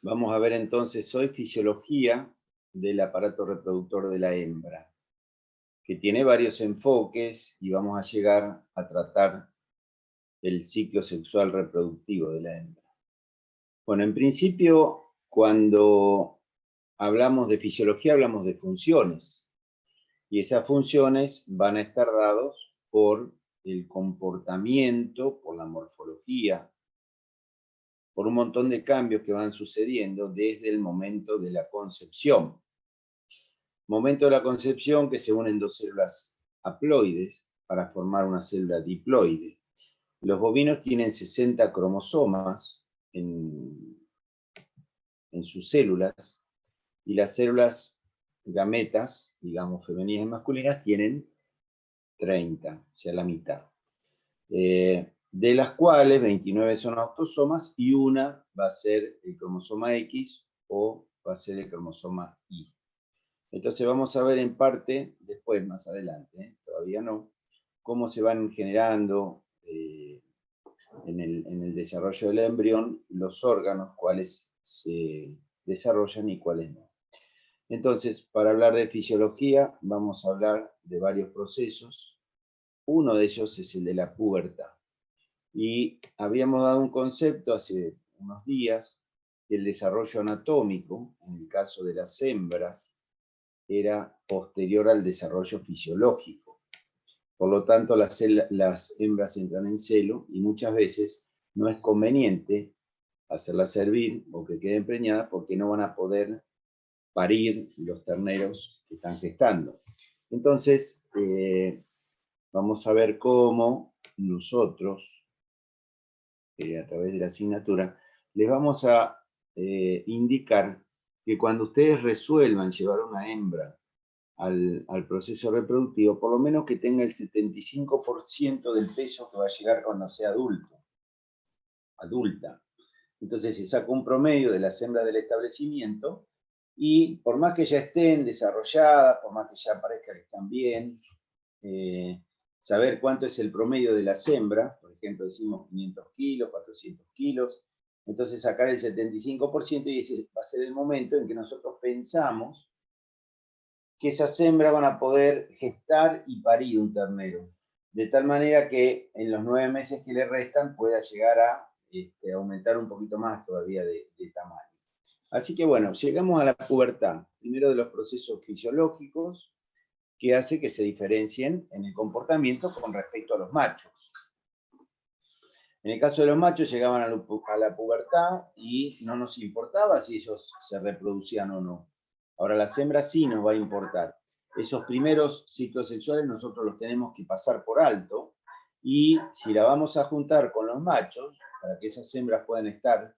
Vamos a ver entonces hoy fisiología del aparato reproductor de la hembra, que tiene varios enfoques y vamos a llegar a tratar el ciclo sexual reproductivo de la hembra. Bueno, en principio, cuando hablamos de fisiología, hablamos de funciones, y esas funciones van a estar dadas por el comportamiento, por la morfología, por un montón de cambios que van sucediendo desde el momento de la concepción. Momento de la concepción que se unen dos células haploides para formar una célula diploide. Los bovinos tienen 60 cromosomas en sus células y las células gametas, digamos femeninas y masculinas, tienen 30, o sea, la mitad. De las cuales 29 son autosomas y una va a ser el cromosoma X o va a ser el cromosoma Y. Entonces vamos a ver en parte, después, más adelante, todavía no, cómo se van generando en el desarrollo del embrión los órganos, cuáles se desarrollan y cuáles no. Entonces, para hablar de fisiología, vamos a hablar de varios procesos. Uno de ellos es el de la pubertad. Y habíamos dado un concepto hace unos días, que el desarrollo anatómico, en el caso de las hembras, era posterior al desarrollo fisiológico. Por lo tanto, las hembras entran en celo y muchas veces no es conveniente hacerlas servir o que queden preñadas porque no van a poder parir los terneros que están gestando. Entonces, vamos a ver cómo nosotros, a través de la asignatura, les vamos a indicar que cuando ustedes resuelvan llevar una hembra al proceso reproductivo, por lo menos que tenga el 75% del peso que va a llegar cuando sea adulta. Entonces se saca un promedio de las hembras del establecimiento y por más que ya estén desarrolladas, por más que ya parezca que están bien, saber cuánto es el promedio de las hembras, por ejemplo, decimos 500 kilos, 400 kilos, entonces sacar el 75% y ese va a ser el momento en que nosotros pensamos que esas hembras van a poder gestar y parir un ternero, de tal manera que en los 9 meses que le restan pueda llegar a aumentar un poquito más todavía de tamaño. Así que bueno, llegamos a la pubertad, primero de los procesos fisiológicos que hace que se diferencien en el comportamiento con respecto a los machos. En el caso de los machos llegaban a la pubertad y no nos importaba si ellos se reproducían o no. Ahora las hembras sí nos va a importar. Esos primeros ciclos sexuales nosotros los tenemos que pasar por alto y si la vamos a juntar con los machos, para que esas hembras puedan estar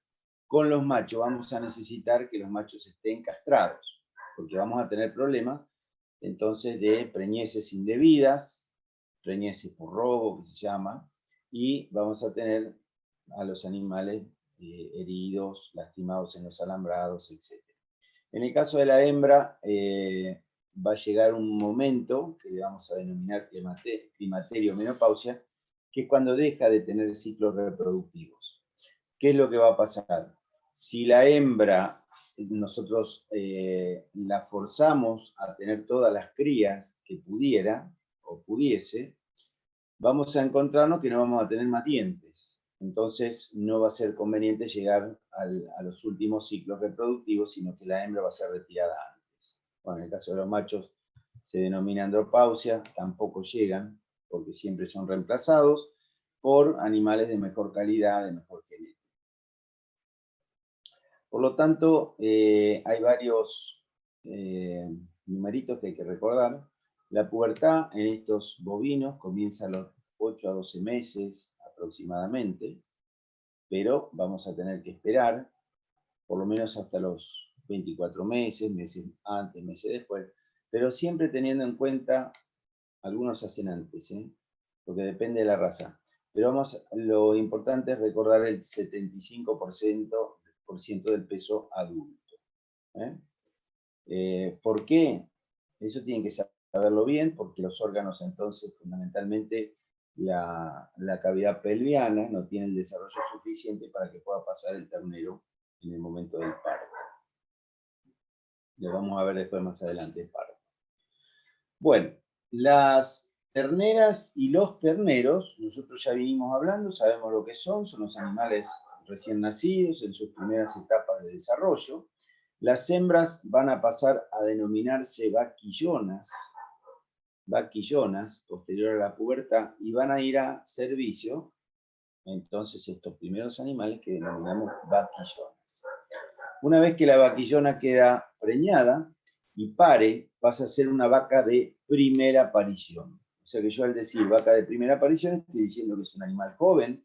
con los machos, vamos a necesitar que los machos estén castrados, porque vamos a tener problemas entonces de preñeces indebidas, preñeces por robo, que se llama, y vamos a tener a los animales heridos, lastimados en los alambrados, etc. En el caso de la hembra, va a llegar un momento que le vamos a denominar climaterio menopausia, que es cuando deja de tener ciclos reproductivos. ¿Qué es lo que va a pasar? Si la hembra, nosotros la forzamos a tener todas las crías que pudiera o pudiese, vamos a encontrarnos que no vamos a tener más dientes. Entonces no va a ser conveniente llegar a los últimos ciclos reproductivos, sino que la hembra va a ser retirada antes. Bueno, en el caso de los machos se denomina andropausia, tampoco llegan, porque siempre son reemplazados por animales de mejor calidad, de mejor genética. Por lo tanto, hay varios numeritos que hay que recordar. La pubertad en estos bovinos comienza a los 8 a 12 meses aproximadamente, pero vamos a tener que esperar por lo menos hasta los 24 meses, meses antes, meses después, pero siempre teniendo en cuenta, algunos hacen antes, porque depende de la raza. Pero lo importante es recordar el 75% del peso adulto. ¿Por qué? Eso tienen que saberlo bien, porque los órganos entonces, fundamentalmente, la cavidad pelviana no tiene el desarrollo suficiente para que pueda pasar el ternero en el momento del parto. Lo vamos a ver después más adelante, el parto. Bueno, las terneras y los terneros, nosotros ya vinimos hablando, sabemos lo que son los animales recién nacidos en sus primeras etapas de desarrollo. Las hembras van a pasar a denominarse vaquillonas posterior a la pubertad, y van a ir a servicio, entonces, estos primeros animales que denominamos vaquillonas. Una vez que la vaquillona queda preñada y pare, pasa a ser una vaca de primera aparición. O sea que yo al decir vaca de primera aparición estoy diciendo que es un animal joven,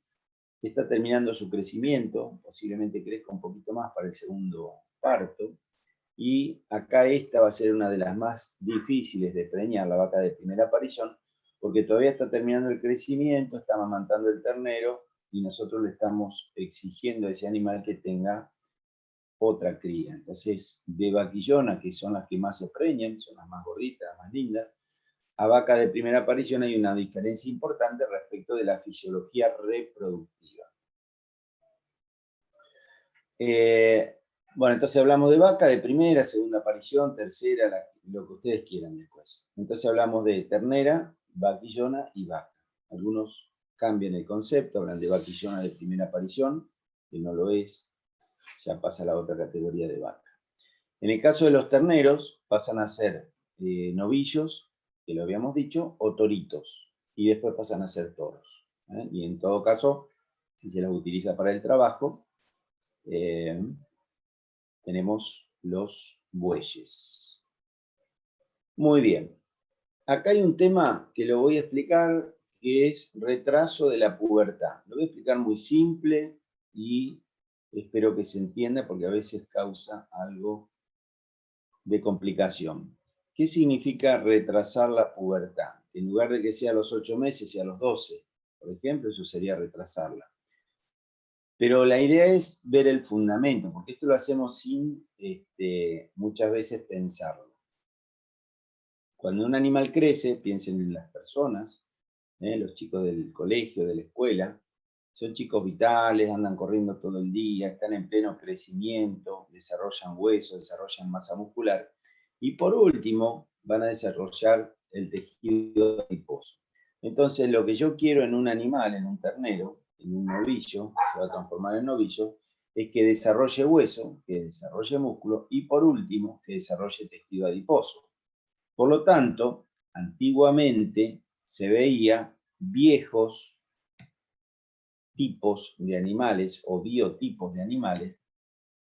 que está terminando su crecimiento, posiblemente crezca un poquito más para el segundo parto, y acá esta va a ser una de las más difíciles de preñar, la vaca de primera aparición, porque todavía está terminando el crecimiento, está amamantando el ternero, y nosotros le estamos exigiendo a ese animal que tenga otra cría. Entonces, de vaquillona, que son las que más se preñan, son las más gorditas, las más lindas, a vaca de primera aparición hay una diferencia importante respecto de la fisiología reproductiva. Bueno, entonces hablamos de vaca de primera, segunda aparición, tercera, lo que ustedes quieran después. Entonces hablamos de ternera, vaquillona y vaca. Algunos cambian el concepto, hablan de vaquillona de primera aparición, que no lo es, ya pasa a la otra categoría de vaca. En el caso de los terneros, pasan a ser novillos, que lo habíamos dicho, o toritos, y después pasan a ser toros. Y en todo caso, si se los utiliza para el trabajo, tenemos los bueyes. Muy bien. Acá hay un tema que lo voy a explicar, que es retraso de la pubertad. Lo voy a explicar muy simple y espero que se entienda, porque a veces causa algo de complicación. ¿Qué significa retrasar la pubertad? En lugar de que sea a los 8 meses, sea a los 12, por ejemplo, eso sería retrasarla. Pero la idea es ver el fundamento, porque esto lo hacemos sin muchas veces pensarlo. Cuando un animal crece, piensen en las personas, los chicos del colegio, de la escuela, son chicos vitales, andan corriendo todo el día, están en pleno crecimiento, desarrollan hueso, desarrollan masa muscular, y por último van a desarrollar el tejido adiposo. Entonces, lo que yo quiero en un animal, en un ternero, en un novillo, se va a transformar en novillo, es que desarrolle hueso, que desarrolle músculo, y por último, que desarrolle tejido adiposo. Por lo tanto, antiguamente se veía viejos tipos de animales o biotipos de animales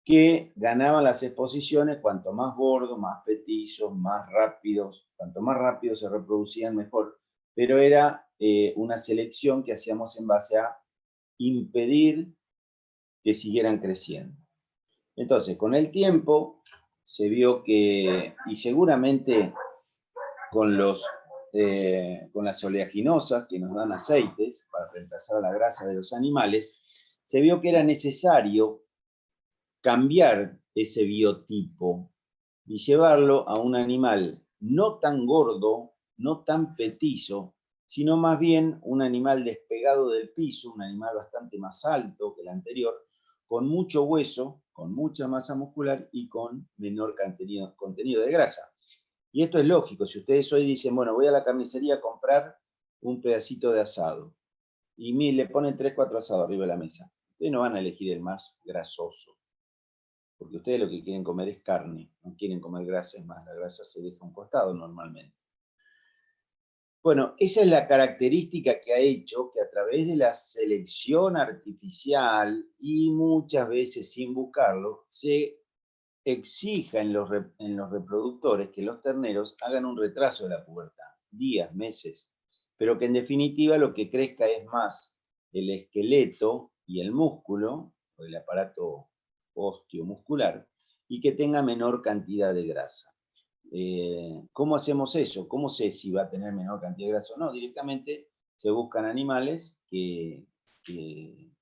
que ganaban las exposiciones cuanto más gordos, más petizos, más rápidos. Cuanto más rápido se reproducían, mejor. Pero era una selección que hacíamos en base a impedir que siguieran creciendo. Entonces, con el tiempo se vio que, y seguramente con las oleaginosas que nos dan aceites para reemplazar la grasa de los animales, se vio que era necesario cambiar ese biotipo y llevarlo a un animal no tan gordo, no tan petizo, sino más bien un animal despegado del piso, un animal bastante más alto que el anterior, con mucho hueso, con mucha masa muscular y con menor contenido de grasa. Y esto es lógico, si ustedes hoy dicen, bueno, voy a la carnicería a comprar un pedacito de asado, y le ponen 3, 4 asados arriba de la mesa, ustedes no van a elegir el más grasoso, porque ustedes lo que quieren comer es carne, no quieren comer grasa, es más, la grasa se deja a un costado normalmente. Bueno, esa es la característica que ha hecho que a través de la selección artificial, y muchas veces sin buscarlo, se exija en los reproductores que los terneros hagan un retraso de la pubertad, días, meses, pero que en definitiva lo que crezca es más el esqueleto y el músculo, o el aparato osteomuscular, y que tenga menor cantidad de grasa. ¿Cómo hacemos eso? ¿Cómo sé si va a tener menor cantidad de grasa o no? Directamente se buscan animales que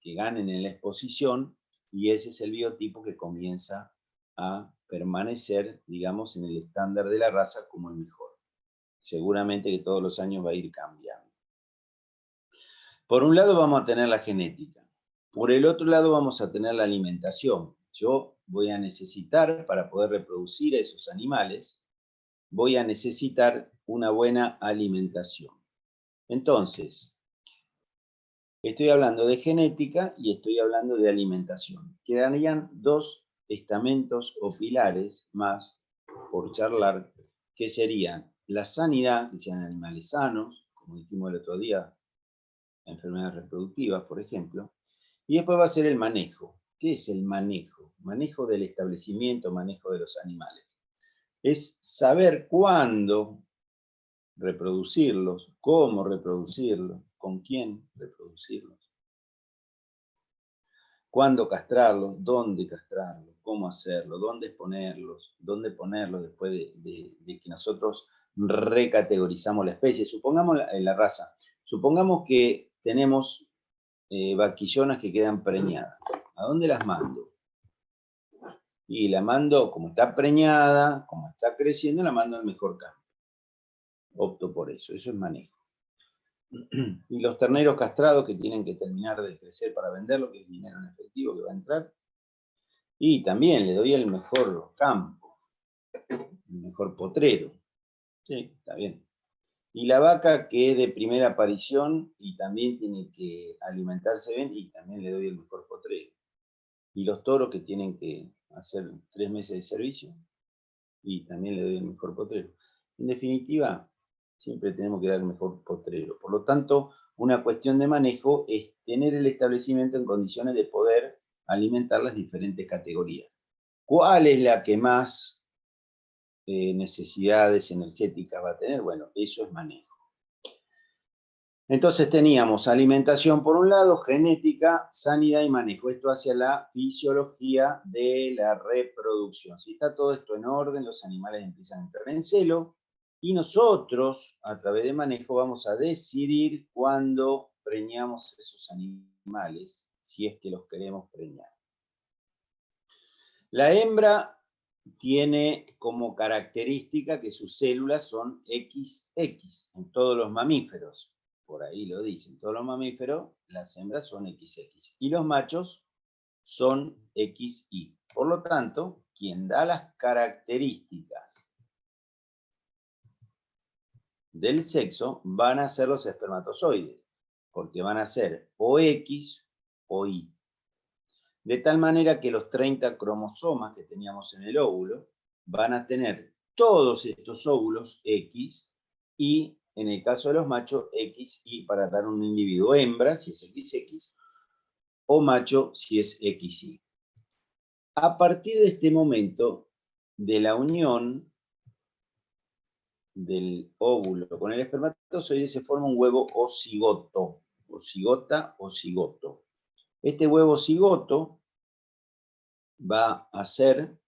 ganen en la exposición, y ese es el biotipo que comienza a permanecer, digamos, en el estándar de la raza como el mejor. Seguramente que todos los años va a ir cambiando. Por un lado vamos a tener la genética. Por el otro lado vamos a tener la alimentación. yo voy a necesitar, para poder reproducir a esos animales, voy a necesitar una buena alimentación. Entonces, estoy hablando de genética y estoy hablando de alimentación. Quedarían dos estamentos o pilares más por charlar, que serían la sanidad, que sean animales sanos, como dijimos el otro día, enfermedades reproductivas, por ejemplo, y después va a ser el manejo. ¿Qué es el manejo? Manejo del establecimiento, manejo de los animales. Es saber cuándo reproducirlos, cómo reproducirlos, con quién reproducirlos, cuándo castrarlos, dónde castrarlos, cómo hacerlo, dónde ponerlos después de que nosotros recategorizamos la especie. Supongamos la raza. Supongamos que tenemos vaquillonas que quedan preñadas. ¿A dónde las mando? Y la mando, como está preñada, como está creciendo, la mando al mejor campo. Opto por eso es manejo. Y los terneros castrados que tienen que terminar de crecer para venderlo, que es dinero en efectivo que va a entrar. Y también le doy el mejor campo, el mejor potrero. Sí, está bien. Y la vaca que es de primera aparición y también tiene que alimentarse bien, y también le doy el mejor potrero. Y los toros que tienen que hacer 3 meses de servicio, y también le doy el mejor potrero. En definitiva, siempre tenemos que dar el mejor potrero. Por lo tanto, una cuestión de manejo es tener el establecimiento en condiciones de poder alimentar las diferentes categorías. ¿Cuál es la que más necesidades energéticas va a tener? Bueno, eso es manejo. Entonces teníamos alimentación por un lado, genética, sanidad y manejo. Esto hacia la fisiología de la reproducción. Si está todo esto en orden, los animales empiezan a entrar en celo y nosotros, a través de manejo, vamos a decidir cuándo preñamos esos animales, si es que los queremos preñar. La hembra tiene como característica que sus células son XX en todos los mamíferos. Por ahí lo dicen, todos los mamíferos, las hembras son XX y los machos son XY. Por lo tanto, quien da las características del sexo van a ser los espermatozoides, porque van a ser o X o Y. De tal manera que los 30 cromosomas que teníamos en el óvulo van a tener todos estos óvulos X y, en el caso de los machos, XY para dar un individuo hembra, si es XX, o macho, si es XY. A partir de este momento de la unión del óvulo con el espermatozoide se forma un huevo o cigoto, o cigota o cigoto. Este huevo cigoto va a ser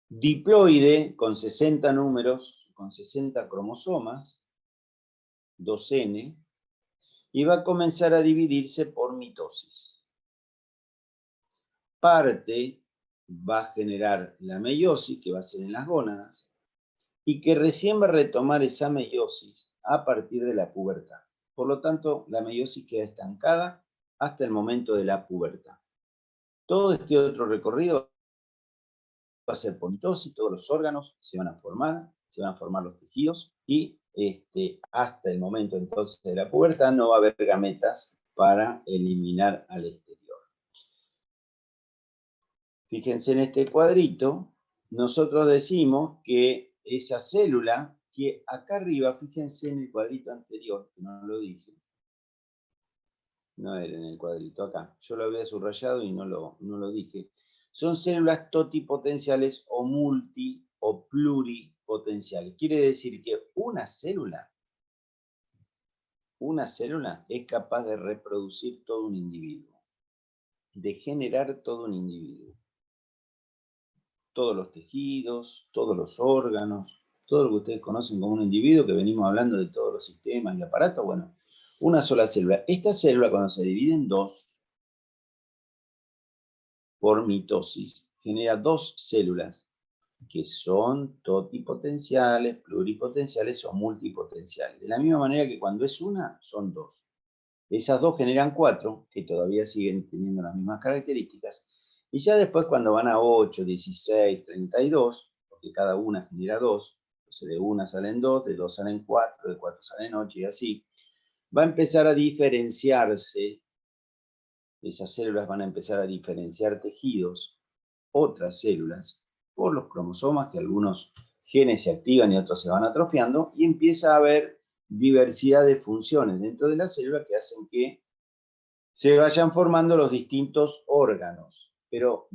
diploide con 60 números, con 60 cromosomas, 2N, y va a comenzar a dividirse por mitosis. Parte va a generar la meiosis, que va a ser en las gónadas, y que recién va a retomar esa meiosis a partir de la pubertad. Por lo tanto, la meiosis queda estancada hasta el momento de la pubertad. Todo este otro recorrido va a ser por mitosis, todos los órganos se van a formar los tejidos y hasta el momento entonces de la pubertad no va a haber gametas para eliminar al exterior. Fíjense en este cuadrito, nosotros decimos que esa célula que acá arriba, fíjense en el cuadrito anterior, que no lo dije, no era en el cuadrito acá, yo lo había subrayado y no lo dije, son células totipotenciales o multi o pluripotenciales. Quiere decir que una célula es capaz de reproducir todo un individuo, de generar todo un individuo. Todos los tejidos, todos los órganos, todo lo que ustedes conocen como un individuo, que venimos hablando de todos los sistemas y aparatos, bueno, una sola célula. Esta célula, cuando se divide en dos, por mitosis, genera dos células que son totipotenciales, pluripotenciales o multipotenciales. De la misma manera que cuando es una, son dos. Esas dos generan 4, que todavía siguen teniendo las mismas características, Y ya después cuando van a 8, 16, 32, porque cada una genera 2, entonces de una salen 2, de 2 salen 4, de 4 salen 8 y así, va a empezar a diferenciarse, esas células van a empezar a diferenciar tejidos, otras células, por los cromosomas, que algunos genes se activan y otros se van atrofiando, y empieza a haber diversidad de funciones dentro de la célula que hacen que se vayan formando los distintos órganos. Pero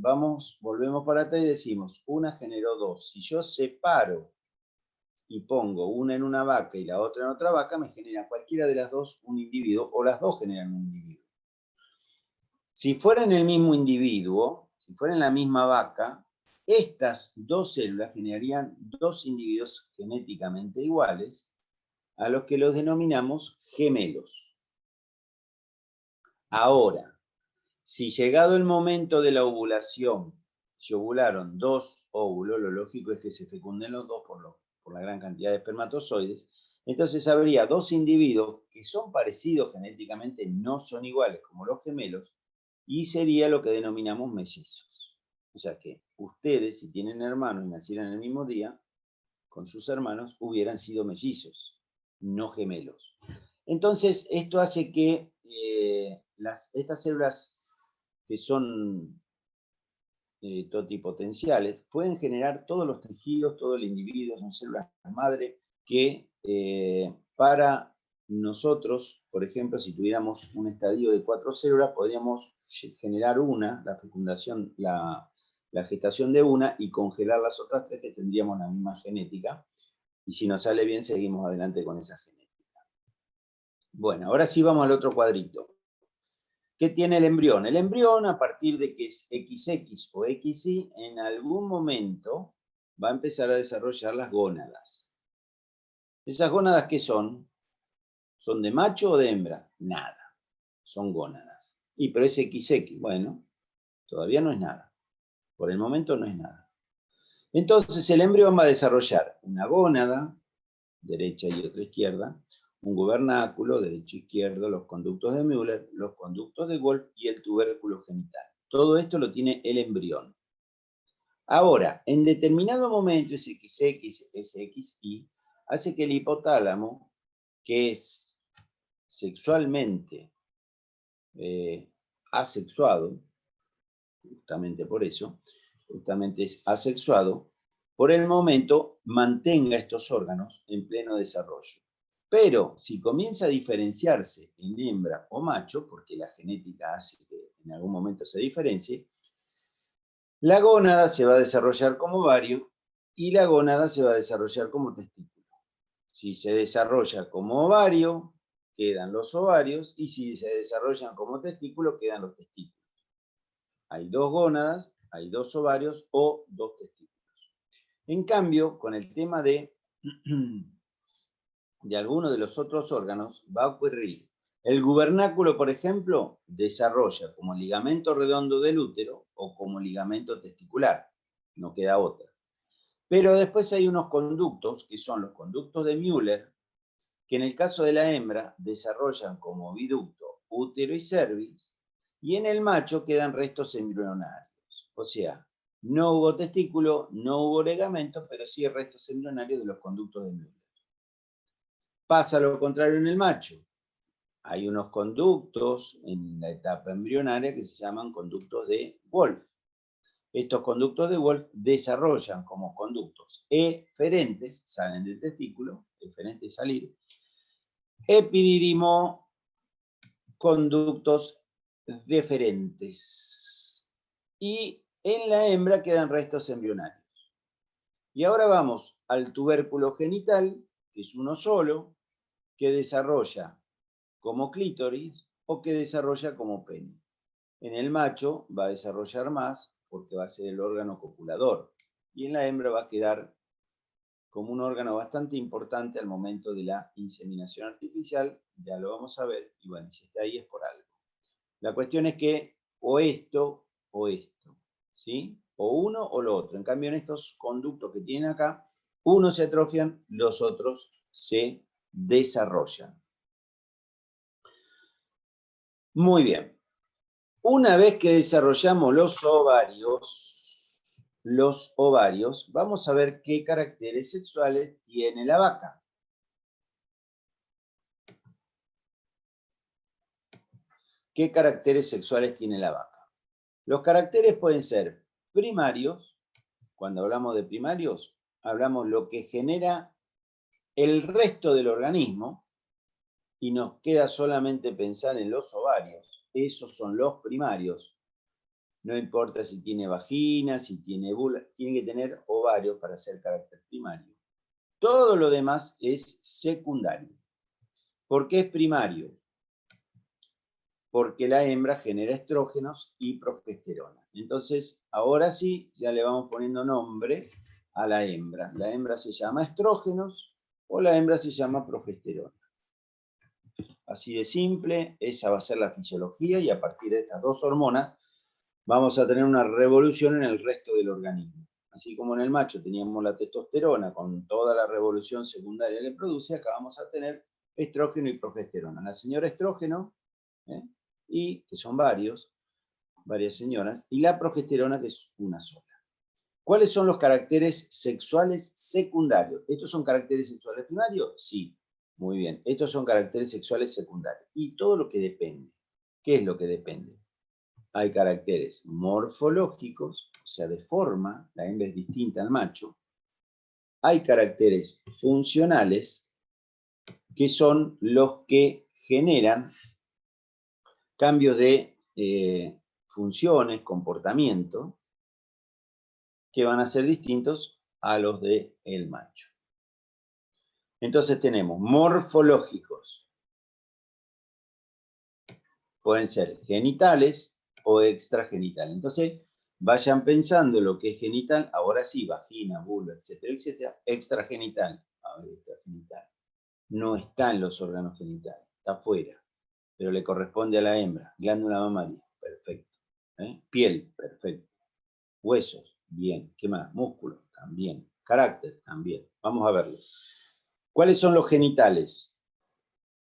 volvemos para atrás y decimos, una generó 2. Si yo separo y pongo una en una vaca y la otra en otra vaca, me genera cualquiera de las dos un individuo, o las dos generan un individuo. Si fueran el mismo individuo, si fueran la misma vaca, estas dos células generarían dos individuos genéticamente iguales, a los que los denominamos gemelos. Ahora, si llegado el momento de la ovulación, se ovularon dos óvulos, lo lógico es que se fecunden los dos por la gran cantidad de espermatozoides, entonces habría dos individuos que son parecidos genéticamente, no son iguales como los gemelos, y sería lo que denominamos mellizos. O sea que ustedes, si tienen hermanos y nacieran el mismo día, con sus hermanos, hubieran sido mellizos, no gemelos. Entonces, esto hace que estas células que son totipotenciales, pueden generar todos los tejidos, todo el individuo, son células madre que para nosotros, por ejemplo, si tuviéramos un estadio de 4 células, podríamos generar una, la fecundación, la gestación de una y congelar las otras 3 que tendríamos la misma genética. Y si nos sale bien, seguimos adelante con esa genética. Bueno, ahora sí vamos al otro cuadrito. ¿Qué tiene el embrión? El embrión, a partir de que es XX o XY, en algún momento va a empezar a desarrollar las gónadas. ¿Esas gónadas qué son? ¿Son de macho o de hembra? Nada. Son gónadas. Y pero es XX. Bueno, todavía no es nada. Por el momento no es nada. Entonces el embrión va a desarrollar una gónada, derecha y otra izquierda, un gubernáculo, derecho-izquierdo, los conductos de Müller, los conductos de Wolff y el tubérculo genital. Todo esto lo tiene el embrión. Ahora, en determinado momento, ese XX, SXY, hace que el hipotálamo, que es sexualmente asexuado, justamente por eso, justamente es asexuado, por el momento mantenga estos órganos en pleno desarrollo. Pero si comienza a diferenciarse en hembra o macho, porque la genética hace que en algún momento se diferencie, la gónada se va a desarrollar como ovario y la gónada se va a desarrollar como testículo. Si se desarrolla como ovario, quedan los ovarios, y si se desarrollan como testículo, quedan los testículos. Hay dos gónadas, hay dos ovarios o dos testículos. En cambio, con el tema de alguno de los otros órganos, va a ocurrir. El gubernáculo, por ejemplo, desarrolla como ligamento redondo del útero o como ligamento testicular. No queda otra. Pero después hay unos conductos, que son los conductos de Müller, que en el caso de la hembra desarrollan como oviducto útero y cervix, y en el macho quedan restos embrionarios. O sea, no hubo testículo, no hubo ligamento, pero sí restos embrionarios de los conductos de Müller. Pasa lo contrario en el macho. Hay unos conductos en la etapa embrionaria que se llaman conductos de Wolff. Estos conductos de Wolff desarrollan como conductos eferentes, salen del testículo, eferente salir, epidídimo, conductos deferentes. Y en la hembra quedan restos embrionarios. Y ahora vamos al tubérculo genital, que es uno solo, que desarrolla como clítoris o que desarrolla como pene. En el macho va a desarrollar más porque va a ser el órgano copulador. Y en la hembra va a quedar como un órgano bastante importante al momento de la inseminación artificial. Ya lo vamos a ver. Y bueno, si está ahí es por algo. La cuestión es que o esto, ¿sí? O uno o lo otro. En cambio, en estos conductos que tienen acá, unos se atrofian, los otros se desarrollan. Muy bien. Una vez que desarrollamos los ovarios, vamos a ver qué caracteres sexuales tiene la vaca. ¿Qué caracteres sexuales tiene la vaca? Los caracteres pueden ser primarios. Cuando hablamos de primarios, hablamos lo que genera el resto del organismo y nos queda solamente pensar en los ovarios. Esos son los primarios. No importa si tiene vagina, si tiene vulva, tiene que tener ovarios para ser carácter primario. Todo lo demás es secundario. ¿Por qué es primario? Porque la hembra genera estrógenos y progesterona. Entonces, ahora sí, ya le vamos poniendo nombre a la hembra. La hembra se llama estrógenos o la hembra se llama progesterona. Así de simple, esa va a ser la fisiología y a partir de estas dos hormonas vamos a tener una revolución en el resto del organismo. Así como en el macho teníamos la testosterona con toda la revolución secundaria que produce, acá vamos a tener estrógeno y progesterona. La señora estrógeno, y que son varias señoras, y la progesterona, que es una sola. ¿Cuáles son los caracteres sexuales secundarios? ¿Estos son caracteres sexuales primarios? Sí, muy bien. Estos son caracteres sexuales secundarios. Y todo lo que depende. ¿Qué es lo que depende? Hay caracteres morfológicos, o sea, de forma, la hembra es distinta al macho. Hay caracteres funcionales, que son los que generan cambios de funciones, comportamiento, que van a ser distintos a los del macho. Entonces tenemos morfológicos. Pueden ser genitales o extragenitales. Entonces, vayan pensando lo que es genital, ahora sí, vagina, vulva, etcétera, etcétera. Extragenital. A ver, extragenital. No está en los órganos genitales, está afuera, pero le corresponde a la hembra. Glándula mamaria, perfecto. Piel, perfecto. Huesos, bien. ¿Qué más? Músculo, también. Carácter, también. Vamos a verlo. ¿Cuáles son los genitales?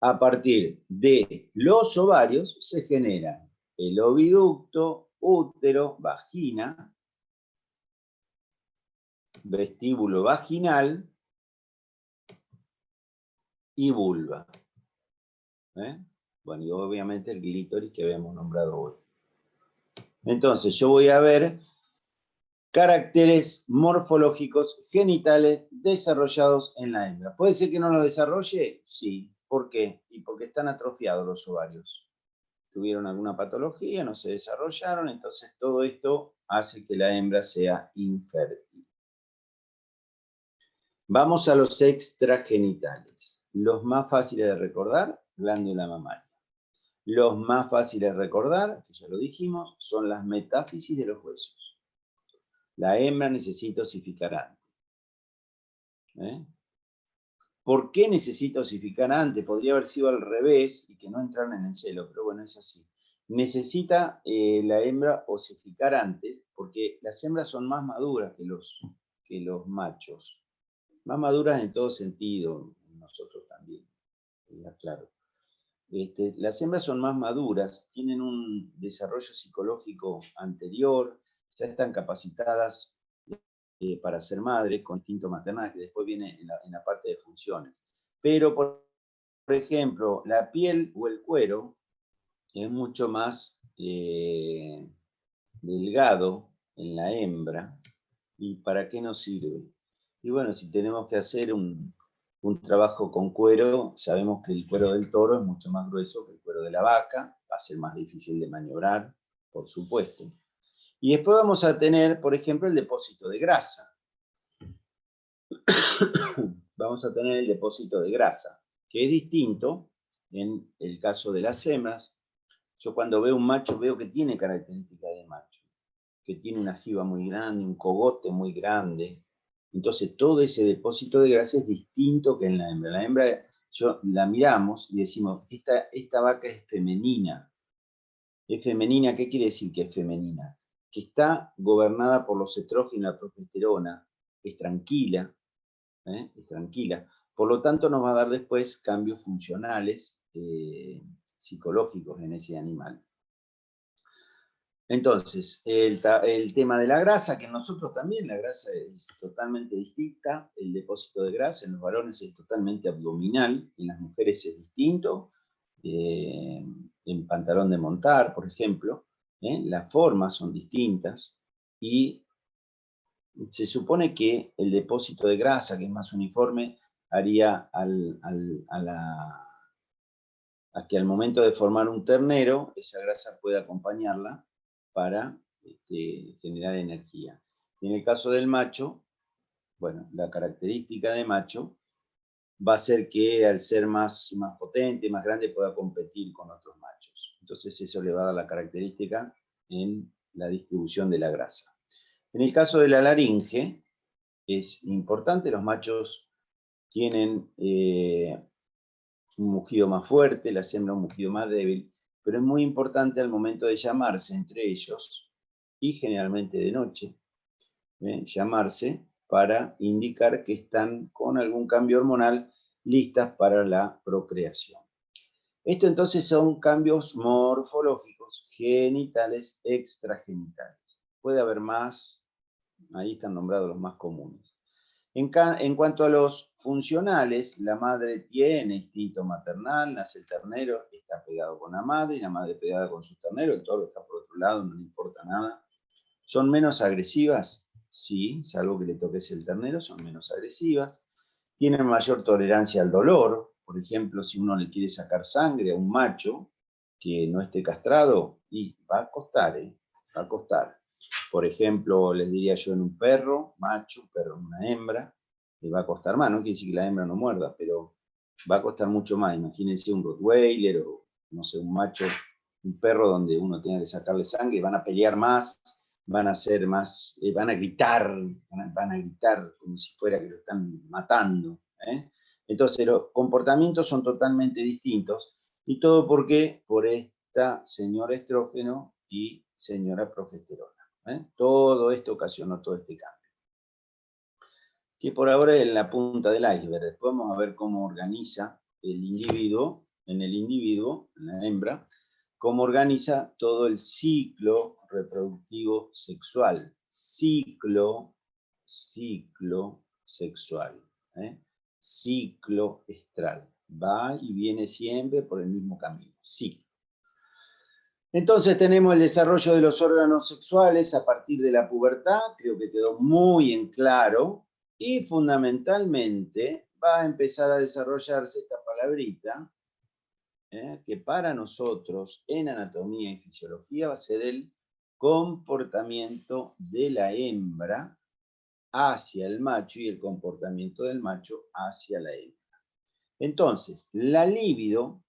A partir de los ovarios se generan el oviducto, útero, vagina, vestíbulo vaginal y vulva. Bueno, y obviamente el clítoris que habíamos nombrado hoy. Entonces, yo voy a ver caracteres morfológicos genitales desarrollados en la hembra. ¿Puede ser que no lo desarrolle? Sí. ¿Por qué? Y porque están atrofiados los ovarios. Tuvieron alguna patología, no se desarrollaron, entonces todo esto hace que la hembra sea infértil. Vamos a los extragenitales. Los más fáciles de recordar, glándula mamaria. Los más fáciles de recordar, que ya lo dijimos, son las metáfisis de los huesos. La hembra necesita osificar antes. ¿Por qué necesita osificar antes? Podría haber sido al revés y que no entraran en el celo, pero bueno, es así. Necesita la hembra osificar antes porque las hembras son más maduras que los machos. Más maduras en todo sentido, nosotros también, claro. Las hembras son más maduras, tienen un desarrollo psicológico anterior, ya están capacitadas para ser madres con instinto maternal, que después viene en la parte de funciones. Pero, por ejemplo, la piel o el cuero es mucho más delgado en la hembra. ¿Y para qué nos sirve? Y bueno, si tenemos que hacer un trabajo con cuero, sabemos que el cuero del toro es mucho más grueso que el cuero de la vaca, va a ser más difícil de maniobrar, por supuesto. Y después vamos a tener, por ejemplo, el depósito de grasa. Vamos a tener el depósito de grasa, que es distinto en el caso de las hembras. Yo cuando veo un macho veo que tiene características de macho, que tiene una jiba muy grande, un cogote muy grande. Entonces todo ese depósito de grasa es distinto que en la hembra. La hembra, la miramos y decimos, esta vaca es femenina. ¿Es femenina? ¿Qué quiere decir que es femenina? Que está gobernada por los estrógenos y la progesterona, es tranquila, es tranquila. Por lo tanto, nos va a dar después cambios funcionales psicológicos en ese animal. Entonces, el tema de la grasa, que nosotros también, la grasa es totalmente distinta, el depósito de grasa en los varones es totalmente abdominal, en las mujeres es distinto, en pantalón de montar, por ejemplo, las formas son distintas, y se supone que el depósito de grasa, que es más uniforme, haría a que al momento de formar un ternero, esa grasa pueda acompañarla para generar energía. En el caso del macho, bueno, la característica de macho va a ser que al ser más potente, más grande, pueda competir con otros machos. Entonces eso le va a dar la característica en la distribución de la grasa. En el caso de la laringe, es importante, los machos tienen un mugido más fuerte, las hembras un mugido más débil, pero es muy importante al momento de llamarse entre ellos, y generalmente de noche, llamarse para indicar que están con algún cambio hormonal listas para la procreación. Esto entonces son cambios morfológicos, genitales, extragenitales. Puede haber más, ahí están nombrados los más comunes. En cuanto a los funcionales, la madre tiene instinto maternal, nace el ternero, está pegado con la madre, y la madre pegada con su ternero, el toro está por otro lado, no le importa nada. ¿Son menos agresivas? Sí, salvo que le toques el ternero, son menos agresivas. Tienen mayor tolerancia al dolor. Por ejemplo, si uno le quiere sacar sangre a un macho que no esté castrado, y va a costar, va a costar. Por ejemplo, les diría yo en un perro, macho, perro en una hembra, le va a costar más, no quiere decir que la hembra no muerda, pero va a costar mucho más. Imagínense un Rottweiler o, no sé, un macho, un perro donde uno tenga que sacarle sangre, van a pelear más, van a ser más, van a gritar como si fuera que lo están matando. Entonces los comportamientos son totalmente distintos, y todo porque por esta señora estrógeno y señora progesterona. Todo esto ocasionó todo este cambio, que por ahora es la punta del iceberg. Después vamos a ver cómo organiza el individuo, en la hembra, cómo organiza todo el ciclo reproductivo sexual. Ciclo sexual. Ciclo estral. Va y viene siempre por el mismo camino. Ciclo. Entonces tenemos el desarrollo de los órganos sexuales a partir de la pubertad, creo que quedó muy en claro, y fundamentalmente va a empezar a desarrollarse esta palabrita, que para nosotros en anatomía y fisiología va a ser el comportamiento de la hembra hacia el macho y el comportamiento del macho hacia la hembra. Entonces, la libido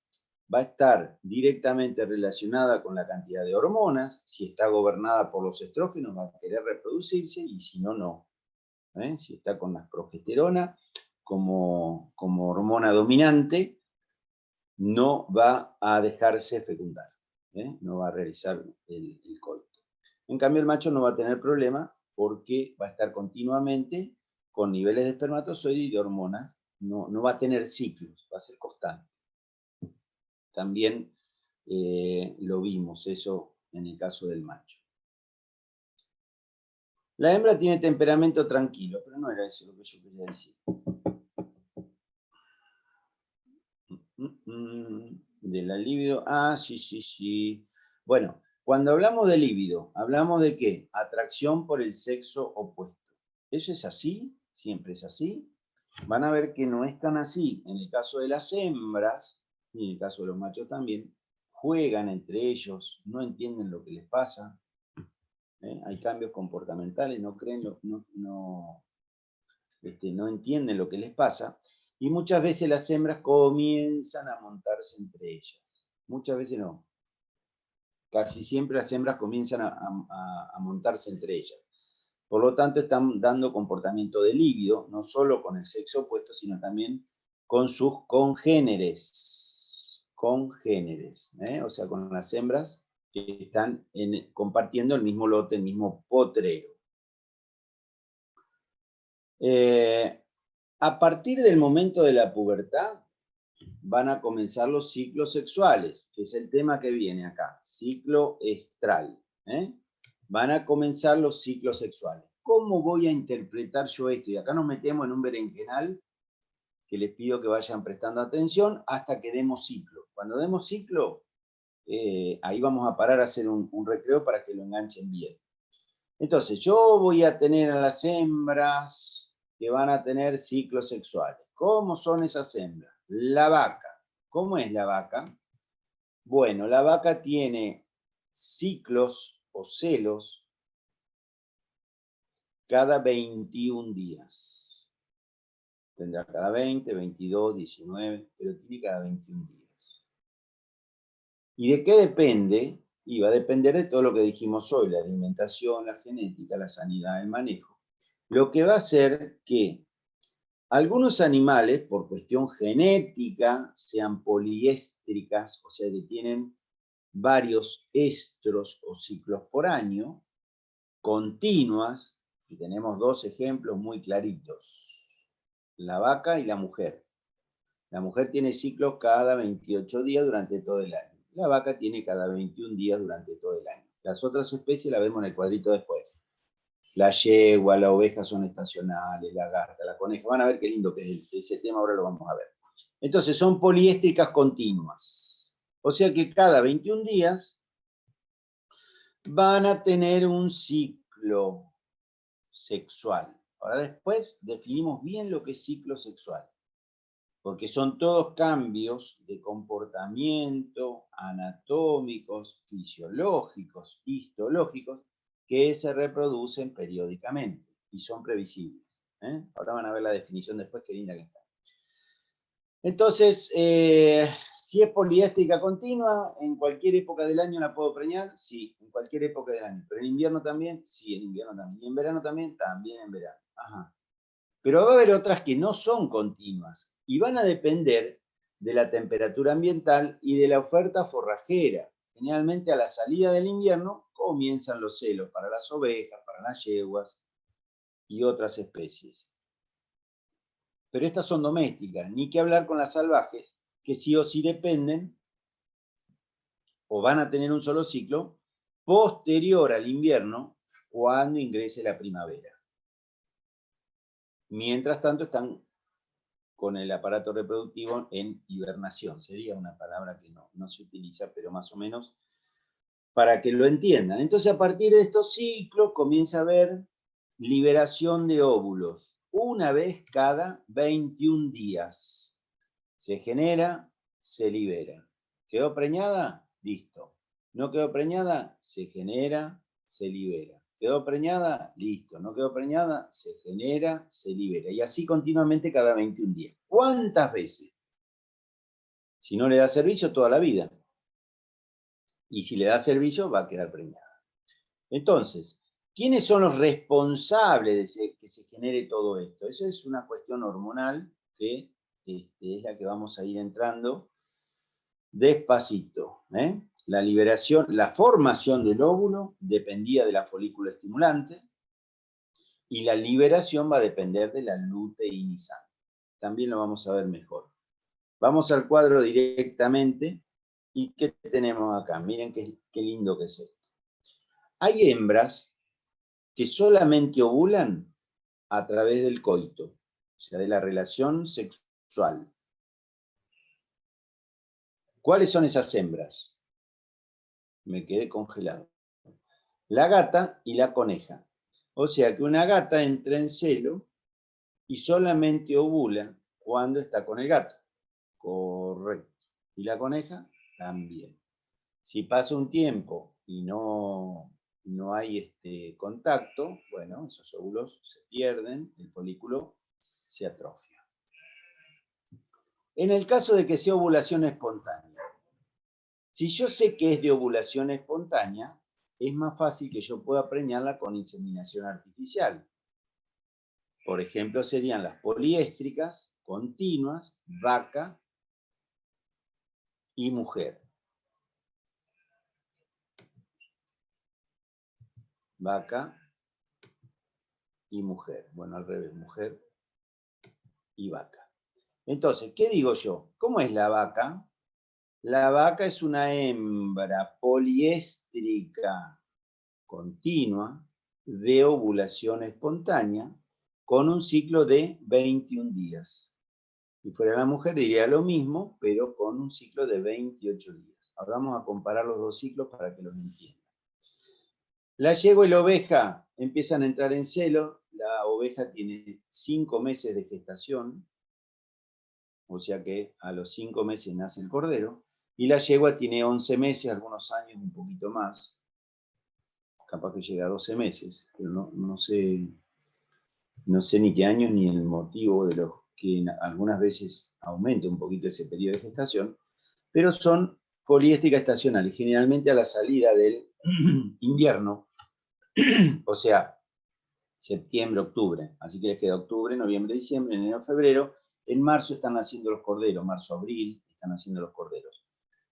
va a estar directamente relacionada con la cantidad de hormonas. Si está gobernada por los estrógenos, va a querer reproducirse, y si no, no. Si está con la progesterona como hormona dominante, no va a dejarse fecundar, no va a realizar el coito. En cambio, el macho no va a tener problema porque va a estar continuamente con niveles de espermatozoide y de hormonas, no va a tener ciclos, va a ser constante. También lo vimos eso en el caso del macho. La hembra tiene temperamento tranquilo, pero no era eso lo que yo quería decir. De la libido. Ah, sí. Bueno, cuando hablamos de libido, ¿hablamos de qué? Atracción por el sexo opuesto. ¿Eso es así? ¿Siempre es así? Van a ver que no es tan así. En el caso de las hembras, y en el caso de los machos también, juegan entre ellos, no entienden lo que les pasa. Hay cambios comportamentales, no creen, no entienden lo que les pasa. Y muchas veces las hembras comienzan a montarse entre ellas. Muchas veces no. Casi siempre las hembras comienzan a montarse entre ellas. Por lo tanto, están dando comportamiento de libido, no solo con el sexo opuesto, sino también con sus congéneres. O sea, con las hembras que están compartiendo el mismo lote, el mismo potrero. A partir del momento de la pubertad, van a comenzar los ciclos sexuales, que es el tema que viene acá, ciclo estral. Van a comenzar los ciclos sexuales. ¿Cómo voy a interpretar yo esto? Y acá nos metemos en un berenjenal que les pido que vayan prestando atención hasta que demos ciclo. Cuando demos ciclo, ahí vamos a parar a hacer un recreo para que lo enganchen bien. Entonces, yo voy a tener a las hembras que van a tener ciclos sexuales. ¿Cómo son esas hembras? La vaca. ¿Cómo es la vaca? Bueno, la vaca tiene ciclos o celos cada 21 días. Tendrá cada 20, 22, 19, pero tiene cada 21 días. ¿Y de qué depende? Y va a depender de todo lo que dijimos hoy, la alimentación, la genética, la sanidad, el manejo. Lo que va a hacer que algunos animales, por cuestión genética, sean poliéstricas, o sea, que tienen varios estros o ciclos por año, continuas, y tenemos dos ejemplos muy claritos, la vaca y la mujer. La mujer tiene ciclos cada 28 días durante todo el año. La vaca tiene cada 21 días durante todo el año. Las otras especies las vemos en el cuadrito después. La yegua, la oveja son estacionales, la garza, la coneja. Van a ver qué lindo que es ese tema, ahora lo vamos a ver. Entonces son poliéstricas continuas. O sea que cada 21 días van a tener un ciclo sexual. Ahora después definimos bien lo que es ciclo sexual, porque son todos cambios de comportamiento anatómicos, fisiológicos, histológicos, que se reproducen periódicamente y son previsibles. Ahora van a ver la definición después, qué linda que está. Entonces, si es poliéstrica continua, ¿en cualquier época del año la puedo preñar? Sí, en cualquier época del año. ¿Pero en invierno también? Sí, en invierno también. ¿Y en verano también? También en verano. Ajá. Pero va a haber otras que no son continuas y van a depender de la temperatura ambiental y de la oferta forrajera. Generalmente a la salida del invierno comienzan los celos para las ovejas, para las yeguas y otras especies. Pero estas son domésticas, ni que hablar con las salvajes, que sí o sí dependen o van a tener un solo ciclo posterior al invierno cuando ingrese la primavera. Mientras tanto están con el aparato reproductivo en hibernación. Sería una palabra que no se utiliza, pero más o menos para que lo entiendan. Entonces, a partir de estos ciclos comienza a haber liberación de óvulos, una vez cada 21 días. Se genera, se libera. ¿Quedó preñada? Listo. ¿No quedó preñada? Se genera, se libera. ¿Quedó preñada? Listo. ¿No quedó preñada? Se genera, se libera. Y así continuamente cada 21 días. ¿Cuántas veces? Si no le da servicio, toda la vida. Y si le da servicio, va a quedar preñada. Entonces, ¿quiénes son los responsables de que se genere todo esto? Eso es una cuestión hormonal que es la que vamos a ir entrando despacito. La liberación, la formación del óvulo dependía de la folícula estimulante y la liberación va a depender de la luteinizante. También lo vamos a ver mejor. Vamos al cuadro directamente. ¿Y qué tenemos acá? Miren qué lindo que es esto. Hay hembras que solamente ovulan a través del coito, o sea, de la relación sexual. ¿Cuáles son esas hembras? Me quedé congelado. La gata y la coneja. O sea que una gata entra en celo y solamente ovula cuando está con el gato. Correcto. ¿Y la coneja? También. Si pasa un tiempo y no hay contacto, bueno, esos óvulos se pierden, el folículo se atrofia. En el caso de que sea ovulación espontánea, si yo sé que es de ovulación espontánea, es más fácil que yo pueda preñarla con inseminación artificial. Por ejemplo, serían las poliéstricas, continuas, vaca y mujer. Vaca y mujer. Bueno, al revés, mujer y vaca. Entonces, ¿qué digo yo? ¿Cómo es la vaca? La vaca es una hembra poliéstrica. continua de ovulación espontánea con un ciclo de 21 días. Si fuera la mujer diría lo mismo, pero con un ciclo de 28 días. Ahora vamos a comparar los dos ciclos para que los entiendan. La yegua y la oveja empiezan a entrar en celo. La oveja tiene 5 meses de gestación, o sea que a los 5 meses nace el cordero, y la yegua tiene 11 meses, algunos años, un poquito más, capaz que llega a 12 meses, pero no sé ni qué años ni el motivo de los que algunas veces aumenta un poquito ese periodo de gestación, pero son poliéstricas estacionales, generalmente a la salida del invierno, o sea, septiembre, octubre, así que les queda octubre, noviembre, diciembre, enero, febrero. En marzo están naciendo los corderos, marzo, abril, están naciendo los corderos.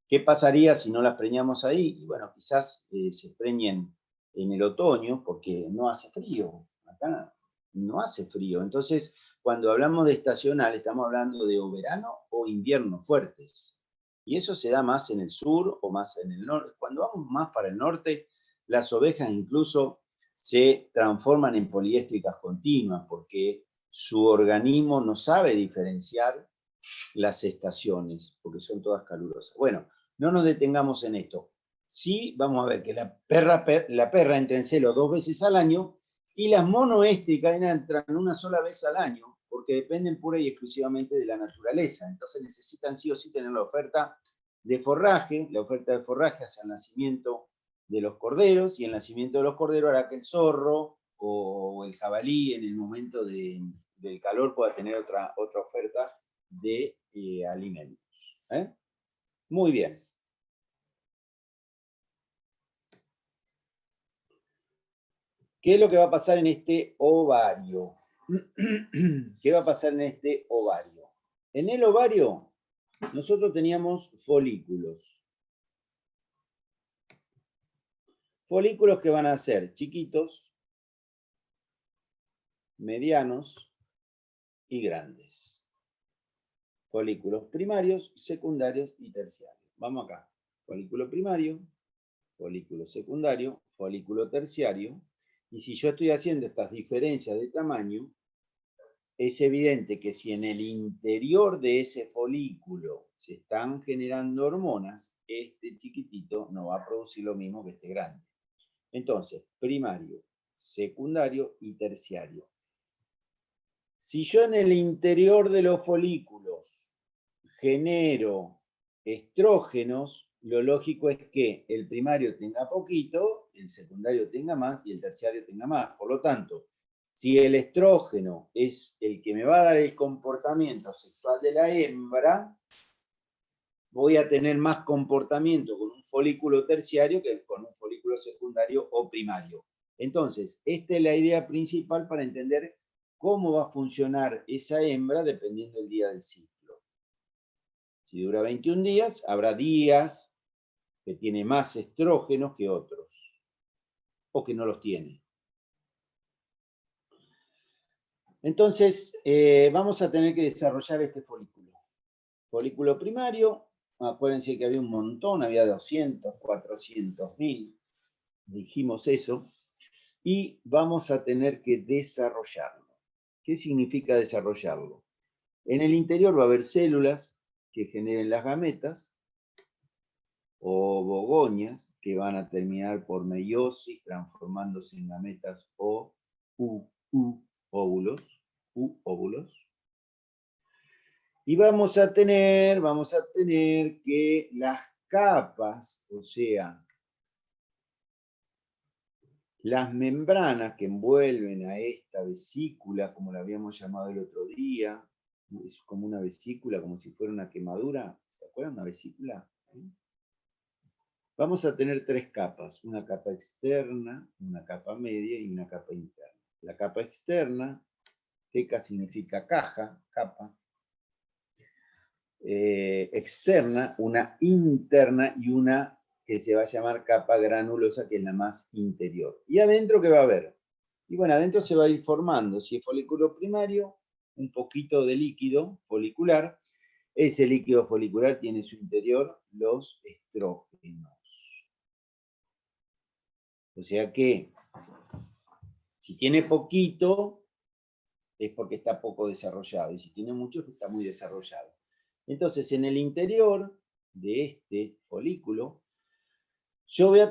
¿Qué pasaría si no las preñamos ahí? Y bueno, quizás se preñen en el otoño porque no hace frío. Acá no hace frío. Entonces, cuando hablamos de estacional, estamos hablando de o verano o invierno fuertes. Y eso se da más en el sur o más en el norte. Cuando vamos más para el norte, las ovejas incluso se transforman en poliéstricas continuas porque su organismo no sabe diferenciar las estaciones, porque son todas calurosas. Bueno, no nos detengamos en esto. Sí, vamos a ver que la perra entra en celo 2 veces al año y las monoéstricas entran una sola vez al año porque dependen pura y exclusivamente de la naturaleza. Entonces necesitan sí o sí tener la oferta de forraje. La oferta de forraje hacia el nacimiento de los corderos, y el nacimiento de los corderos hará que el zorro o el jabalí en el momento del calor pueda tener otra oferta de alimentos. Muy bien. ¿Qué es lo que va a pasar en este ovario? ¿Qué va a pasar en este ovario? En el ovario nosotros teníamos folículos. Folículos que van a ser chiquitos, medianos y grandes. Folículos primarios, secundarios y terciarios. Vamos acá. Folículo primario, folículo secundario, folículo terciario. Y si yo estoy haciendo estas diferencias de tamaño, es evidente que si en el interior de ese folículo se están generando hormonas, este chiquitito no va a producir lo mismo que este grande. Entonces, primario, secundario y terciario. Si yo en el interior de los folículos genero estrógenos, lo lógico es que el primario tenga poquito, el secundario tenga más y el terciario tenga más. Por lo tanto, si el estrógeno es el que me va a dar el comportamiento sexual de la hembra, voy a tener más comportamiento con un folículo terciario que con un folículo secundario o primario. Entonces, esta es la idea principal para entender cómo va a funcionar esa hembra dependiendo del día del ciclo. Si dura 21 días, habrá días que tiene más estrógenos que otros, o que no los tiene. Entonces, vamos a tener que desarrollar este folículo. Folículo primario, acuérdense que había un montón, había 200, 400.000, dijimos eso, y vamos a tener que desarrollarlo. ¿Qué significa desarrollarlo? En el interior va a haber células que generen las gametas, o bogonias, que van a terminar por meiosis, transformándose en gametas o óvulos. Y vamos a tener que las capas, o sea, las membranas que envuelven a esta vesícula, como la habíamos llamado el otro día, es como una vesícula, como si fuera una quemadura, ¿se acuerdan? Una vesícula. Vamos a tener 3 capas, una capa externa, una capa media y una capa interna. La capa externa, teca significa caja, capa. Externa, una interna y una que se va a llamar capa granulosa, que es la más interior. ¿Y adentro qué va a haber? Y bueno, adentro se va a ir formando, si es folículo primario, un poquito de líquido folicular. Ese líquido folicular tiene en su interior los estrógenos. O sea que, si tiene poquito, es porque está poco desarrollado. Y si tiene mucho, es que está muy desarrollado. Entonces, en el interior de este folículo, yo voy a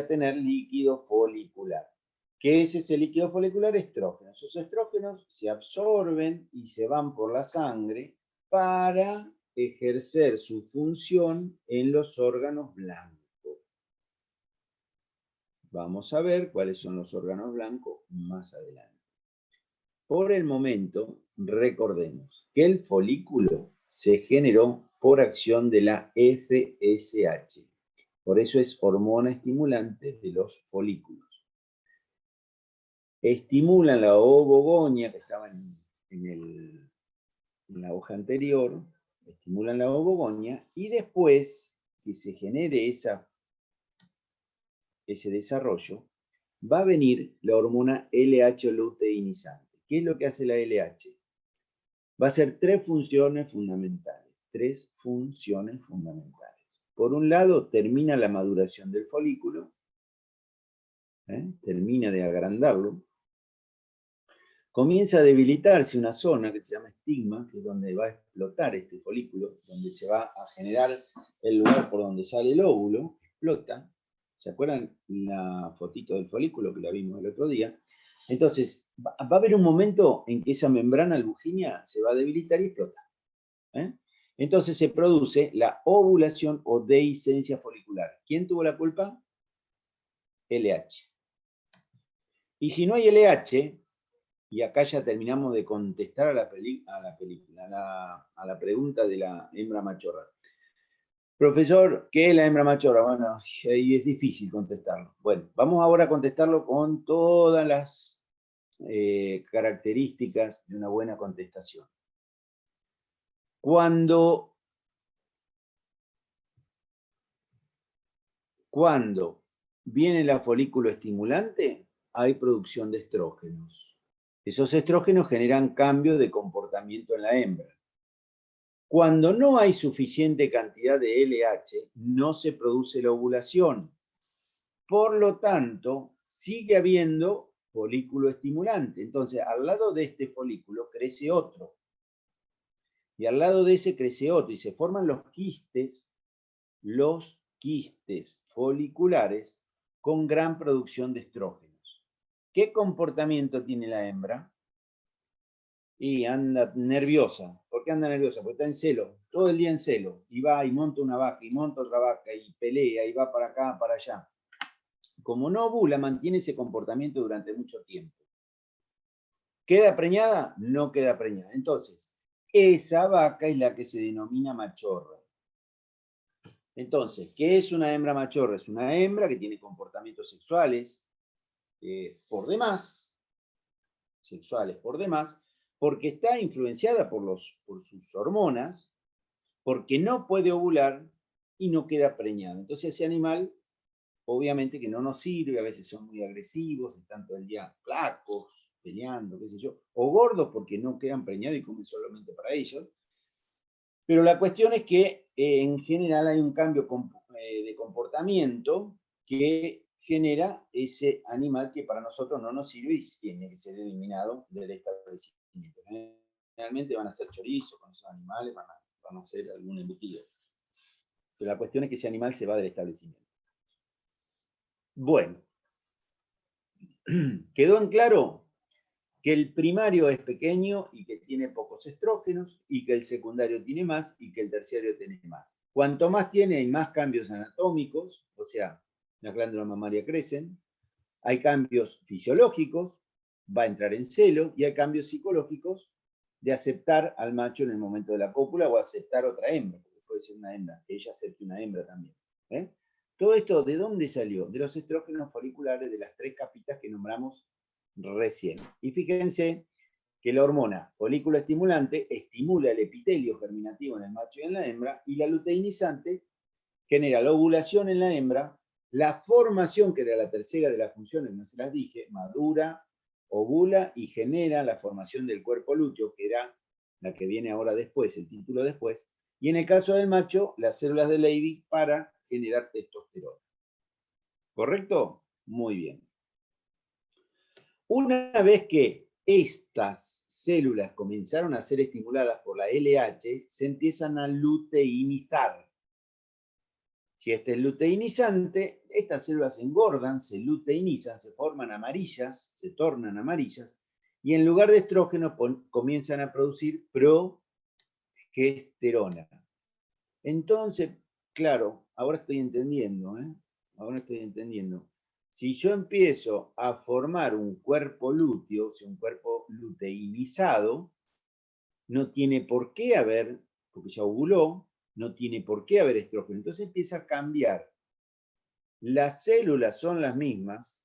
tener líquido folicular. ¿Qué es ese líquido folicular? Estrógenos. Esos estrógenos se absorben y se van por la sangre para ejercer su función en los órganos blancos. Vamos a ver cuáles son los órganos blancos más adelante. Por el momento, recordemos que el folículo se generó por acción de la FSH. Por eso es hormona estimulante de los folículos. Estimulan la ovogonia, que estaba en la hoja anterior, estimulan la ovogonia, y después que se genere ese desarrollo, va a venir la hormona LH luteinizante. ¿Qué es lo que hace la LH? Va a hacer tres funciones fundamentales. Por un lado, termina la maduración del folículo, termina de agrandarlo. Comienza a debilitarse una zona que se llama estigma, que es donde va a explotar este folículo, donde se va a generar el lugar por donde sale el óvulo, explota. ¿Se acuerdan la fotito del folículo que la vimos el otro día? Entonces, va a haber un momento en que esa membrana lujínia se va a debilitar y explota. Entonces se produce la ovulación o dehiscencia folicular. ¿Quién tuvo la culpa? LH. Y si no hay LH, y acá ya terminamos de contestar a la pregunta de la hembra machorra. Profesor, ¿qué es la hembra machorra? Bueno, ahí es difícil contestarlo. Bueno, vamos ahora a contestarlo con todas las características de una buena contestación. Cuando viene la folículo estimulante, hay producción de estrógenos. Esos estrógenos generan cambios de comportamiento en la hembra. Cuando no hay suficiente cantidad de LH, no se produce la ovulación. Por lo tanto, sigue habiendo folículo estimulante. Entonces, al lado de este folículo crece otro. Y al lado de ese crece otro. Y se forman los quistes foliculares con gran producción de estrógenos. ¿Qué comportamiento tiene la hembra? Y anda nerviosa. ¿Por qué anda nerviosa? Porque está en celo, todo el día en celo. Y va y monta una vaca, y monta otra vaca, y pelea, y va para acá, para allá. Como no ovula, mantiene ese comportamiento durante mucho tiempo. ¿Queda preñada? No queda preñada. Entonces, esa vaca es la que se denomina machorra. Entonces, ¿qué es una hembra machorra? Es una hembra que tiene comportamientos sexuales por demás, porque está influenciada por sus hormonas, porque no puede ovular y no queda preñada. Entonces ese animal, obviamente que no nos sirve, a veces son muy agresivos, están todo el día flacos, peleando, qué sé yo, o gordos porque no quedan preñados y comen solamente para ellos. Pero la cuestión es que en general hay un cambio de comportamiento que genera ese animal que para nosotros no nos sirve y tiene que ser eliminado del establecimiento. Generalmente van a ser chorizos con esos animales, van a ser algún embutido. Pero la cuestión es que ese animal se va del establecimiento. Bueno, ¿quedó en claro? Que el primario es pequeño y que tiene pocos estrógenos, y que el secundario tiene más y que el terciario tiene más. Cuanto más tiene, hay más cambios anatómicos, o sea, las glándulas mamarias crecen, hay cambios fisiológicos, va a entrar en celo, y hay cambios psicológicos de aceptar al macho en el momento de la cópula o aceptar otra hembra, porque puede ser una hembra, que ella acepte una hembra también. Todo esto, ¿de dónde salió? De los estrógenos foliculares, de las tres capitas que nombramos recién. Y fíjense que la hormona folículo estimulante estimula el epitelio germinativo en el macho y en la hembra, y la luteinizante genera la ovulación en la hembra, la formación, que era la tercera de las funciones, no se las dije, madura, ovula y genera la formación del cuerpo lúteo, que era la que viene ahora después, el título después, y en el caso del macho, las células de Leydig para generar testosterona. ¿Correcto? Muy bien. Una vez que estas células comenzaron a ser estimuladas por la LH, se empiezan a luteinizar. Si este es luteinizante, estas células se engordan, se luteinizan, se forman amarillas, se tornan amarillas, y en lugar de estrógeno comienzan a producir progesterona. Entonces, claro, ahora estoy entendiendo, ¿eh? Ahora estoy entendiendo. Si yo empiezo a formar un cuerpo lúteo, o sea, un cuerpo luteinizado, no tiene por qué haber, porque ya ovuló, no tiene por qué haber estrógeno. Entonces empieza a cambiar. Las células son las mismas,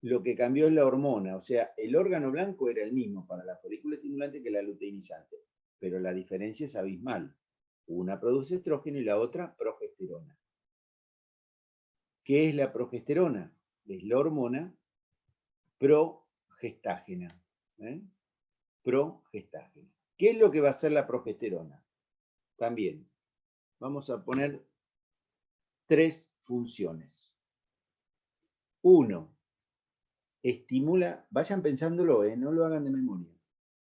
lo que cambió es la hormona, o sea, el órgano blanco era el mismo para la folícula estimulante que la luteinizante, pero la diferencia es abismal. Una produce estrógeno y la otra progesterona. ¿Qué es la progesterona? Es la hormona progestágena. Progestágena. ¿Qué es lo que va a hacer la progesterona? También vamos a poner 3 funciones. 1, estimula, vayan pensándolo, no lo hagan de memoria.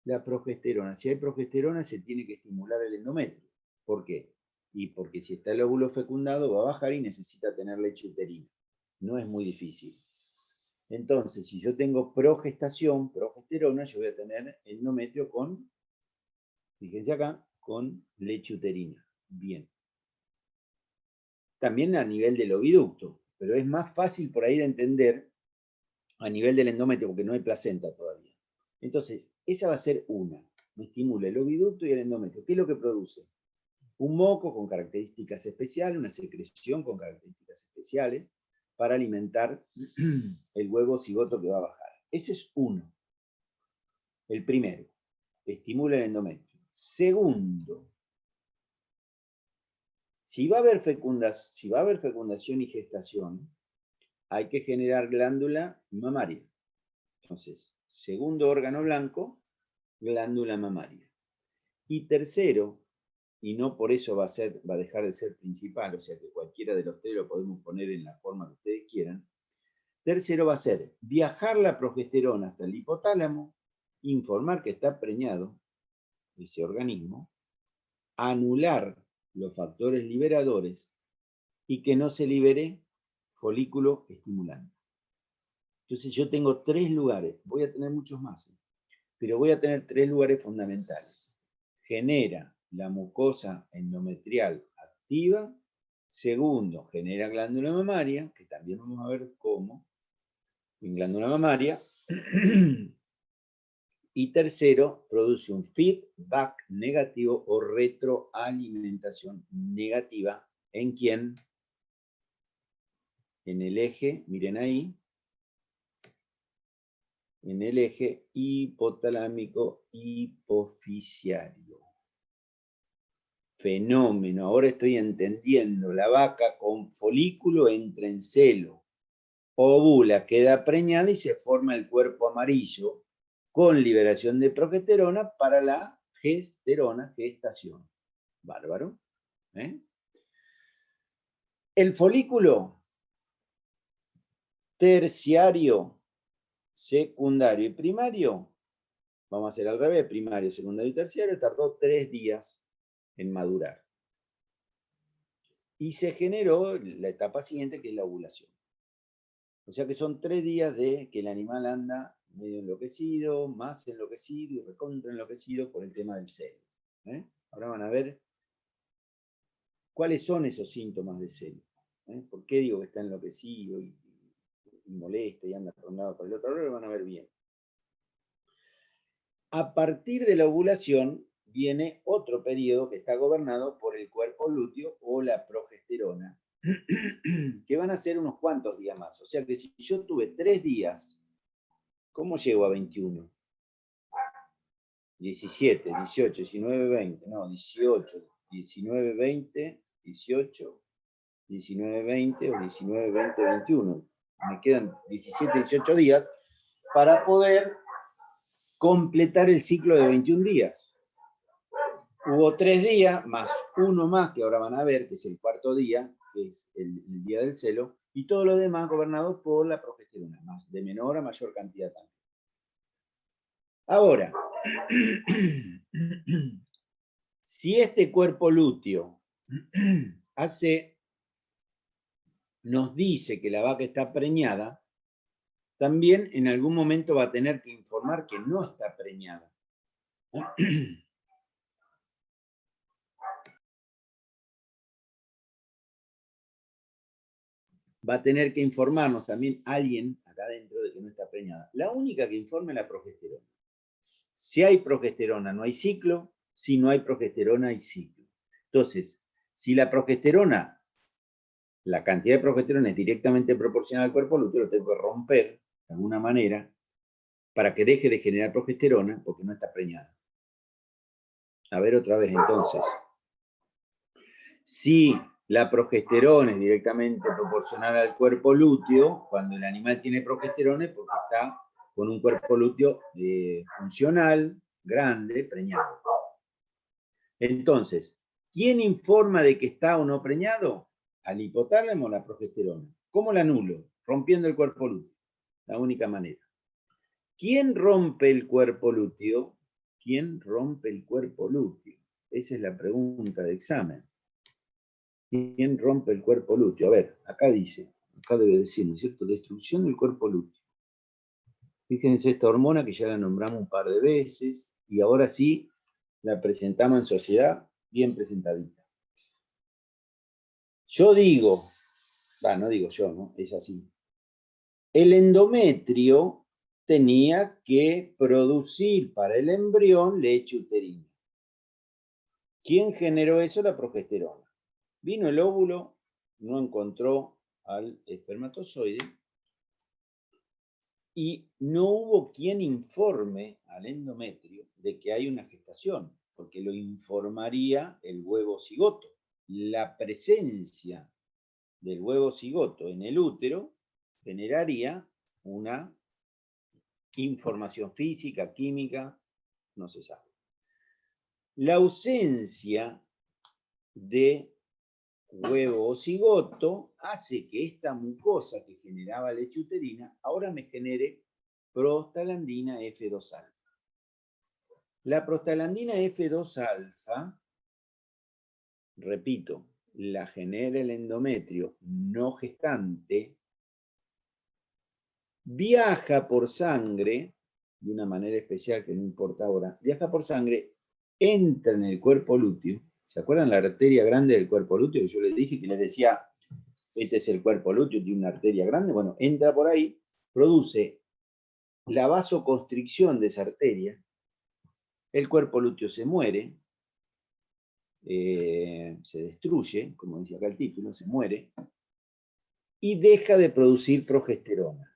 La progesterona, si hay progesterona se tiene que estimular el endometrio. ¿Por qué? Y porque si está el óvulo fecundado va a bajar y necesita tener leche uterina. No es muy difícil. Entonces, si yo tengo progestación, progesterona, yo voy a tener endometrio con, fíjense acá, con leche uterina. Bien. También a nivel del oviducto, pero es más fácil por ahí de entender a nivel del endometrio, porque no hay placenta todavía. Entonces, esa va a ser una. Me estimula el oviducto y el endometrio. ¿Qué es lo que produce? Un moco con características especiales, una secreción con características especiales, para alimentar el huevo cigoto que va a bajar. Ese es uno. El primero, estimula el endometrio. Segundo, si va a haber fecundación y gestación, hay que generar glándula mamaria. Entonces, segundo órgano blanco, glándula mamaria. Y tercero, y no por eso va a dejar de ser principal, o sea que cualquiera de los 3 lo podemos poner en la forma que ustedes quieran. Tercero va a ser viajar la progesterona hasta el hipotálamo, informar que está preñado ese organismo, anular los factores liberadores y que no se libere folículo estimulante. Entonces yo tengo 3 lugares, voy a tener muchos más, pero voy a tener 3 lugares fundamentales. Genera la mucosa endometrial activa. Segundo, genera glándula mamaria, que también vamos a ver cómo, en glándula mamaria. Y tercero, produce un feedback negativo o retroalimentación negativa. ¿En quién? En el eje, miren ahí, en el eje hipotalámico hipofisiario. Fenómeno, ahora estoy entendiendo. La vaca con folículo entra en celo, ovula, queda preñada y se forma el cuerpo amarillo con liberación de progesterona para la gestación. Bárbaro. El folículo terciario, secundario y primario, vamos a hacer al revés, primario, secundario y terciario, tardó 3 días en madurar. Y se generó la etapa siguiente, que es la ovulación. O sea que son 3 días de que el animal anda medio enloquecido, más enloquecido y recontra enloquecido por el tema del celo. Ahora van a ver cuáles son esos síntomas de celo. ¿Por qué digo que está enloquecido y molesta y anda por un lado por el otro? Ahora lo van a ver bien. A partir de la ovulación viene otro periodo que está gobernado por el cuerpo lúteo o la progesterona, que van a ser unos cuantos días más. O sea que si yo tuve 3 días, ¿cómo llego a 21? 17, 18, 19, 20, no, 18, 19, 20, 18, 19, 20 o 19, 20, 21. Me quedan 17, 18 días para poder completar el ciclo de 21 días. Hubo 3 días, más uno más que ahora van a ver, que es el cuarto día, que es el día del celo, Y todo lo demás gobernado por la progesterona, más de menor a mayor cantidad también. Ahora, si este cuerpo lúteo nos dice que la vaca está preñada, también en algún momento va a tener que informar que no está preñada. Va a tener que informarnos también alguien acá adentro de que no está preñada. La única que informe es la progesterona. Si hay progesterona, no hay ciclo. Si no hay progesterona, hay ciclo. Entonces, si la progesterona, la cantidad de progesterona es directamente proporcional al cuerpo lúteo, lo tengo que romper de alguna manera para que deje de generar progesterona porque no está preñada. A ver otra vez entonces. Si la progesterona es directamente proporcional al cuerpo lúteo, cuando el animal tiene progesterona es porque está con un cuerpo lúteo funcional, grande, preñado. Entonces, ¿quién informa de que está o no preñado? Al hipotálamo la progesterona. ¿Cómo la anulo? Rompiendo el cuerpo lúteo. La única manera. ¿Quién rompe el cuerpo lúteo? ¿Quién rompe el cuerpo lúteo? Esa es la pregunta de examen. ¿Quién rompe el cuerpo lúteo? A ver, acá dice, acá debe decir, ¿no es cierto? Destrucción del cuerpo lúteo. Fíjense esta hormona que ya la nombramos un par de veces y ahora sí la presentamos en sociedad bien presentadita. Yo digo, no digo yo, ¿no? Es así. El endometrio tenía que producir para el embrión leche uterina. ¿Quién generó eso? La progesterona. Vino el óvulo, no encontró al espermatozoide y no hubo quien informe al endometrio de que hay una gestación, porque lo informaría el huevo cigoto. La presencia del huevo cigoto en el útero generaría una información física, química, no se sabe. La ausencia de huevo o cigoto hace que esta mucosa que generaba leche uterina ahora me genere prostaglandina F2 alfa. La prostaglandina F2 alfa, repito, la genera el endometrio no gestante, viaja por sangre, de una manera especial que no importa ahora, viaja por sangre, entra en el cuerpo lúteo. ¿Se acuerdan la arteria grande del cuerpo lúteo? Yo les dije que les decía, este es el cuerpo lúteo, tiene una arteria grande. Bueno, entra por ahí, produce la vasoconstricción de esa arteria, el cuerpo lúteo se muere, se destruye, como dice acá el título, se muere, y deja de producir progesterona.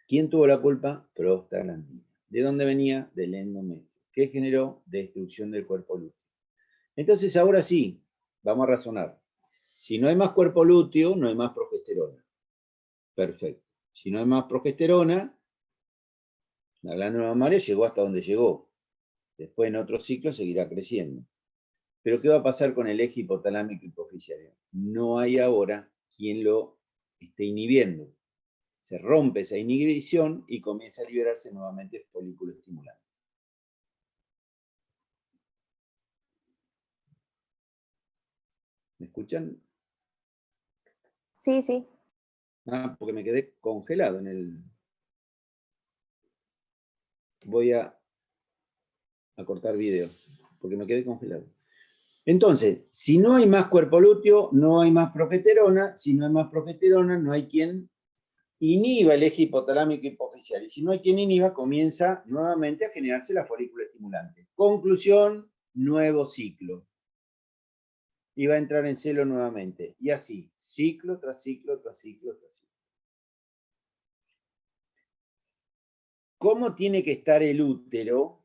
¿Quién tuvo la culpa? Prostaglandina. ¿De dónde venía? Del endometrio. ¿Qué generó? Destrucción del cuerpo lúteo. Entonces, ahora sí, vamos a razonar. Si no hay más cuerpo lúteo, no hay más progesterona. Perfecto. Si no hay más progesterona, la glándula mamaria llegó hasta donde llegó. Después en otro ciclo seguirá creciendo. Pero ¿qué va a pasar con el eje hipotalámico hipoficiario? No hay ahora quien lo esté inhibiendo. Se rompe esa inhibición y comienza a liberarse nuevamente el folículo estimulante. ¿Me escuchan? Sí, sí. Porque me quedé congelado en el... Voy a cortar video, porque me quedé congelado. Entonces, si no hay más cuerpo lúteo, no hay más progesterona. Si no hay más progesterona, no hay quien inhiba el eje hipotalámico hipoficial. Y si no hay quien inhiba, comienza nuevamente a generarse la folícula estimulante. Conclusión, nuevo ciclo. Y va a entrar en celo nuevamente. Y así, ciclo tras ciclo, tras ciclo, tras ciclo. ¿Cómo tiene que estar el útero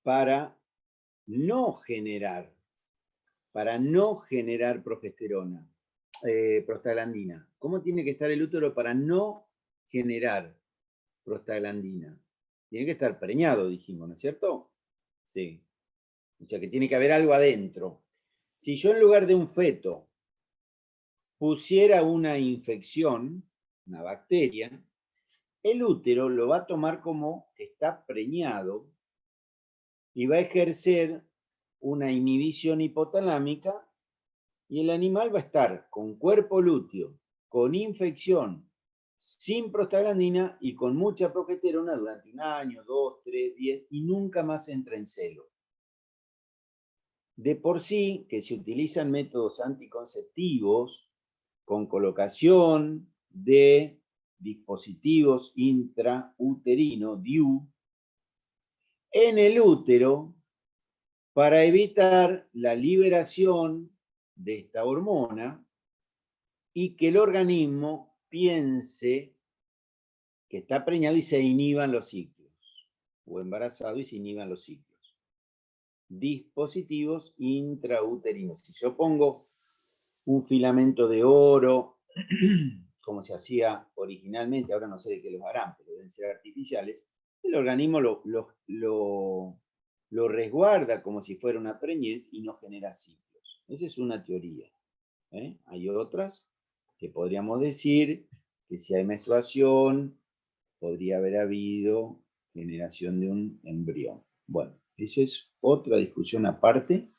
para no generar progesterona, prostaglandina? ¿Cómo tiene que estar el útero para no generar prostaglandina? Tiene que estar preñado, dijimos, ¿no es cierto? Sí. O sea que tiene que haber algo adentro. Si yo en lugar de un feto pusiera una infección, una bacteria, el útero lo va a tomar como que está preñado y va a ejercer una inhibición hipotalámica y el animal va a estar con cuerpo lúteo, con infección, sin prostaglandina y con mucha progesterona durante 1 año, 2, 3, 10 y nunca más entra en celo. De por sí que se utilizan métodos anticonceptivos con colocación de dispositivos intrauterinos, DIU, en el útero para evitar la liberación de esta hormona y que el organismo piense que está preñado y se inhiban los ciclos, o embarazado y se inhiban los ciclos. Dispositivos intrauterinos. Si yo pongo un filamento de oro, como se hacía originalmente, ahora no sé de qué los harán, pero deben ser artificiales, el organismo lo resguarda como si fuera una preñez y no genera ciclos. Esa es una teoría. Hay otras que podríamos decir que si hay menstruación, podría haber habido generación de un embrión. Bueno, esa es otra discusión aparte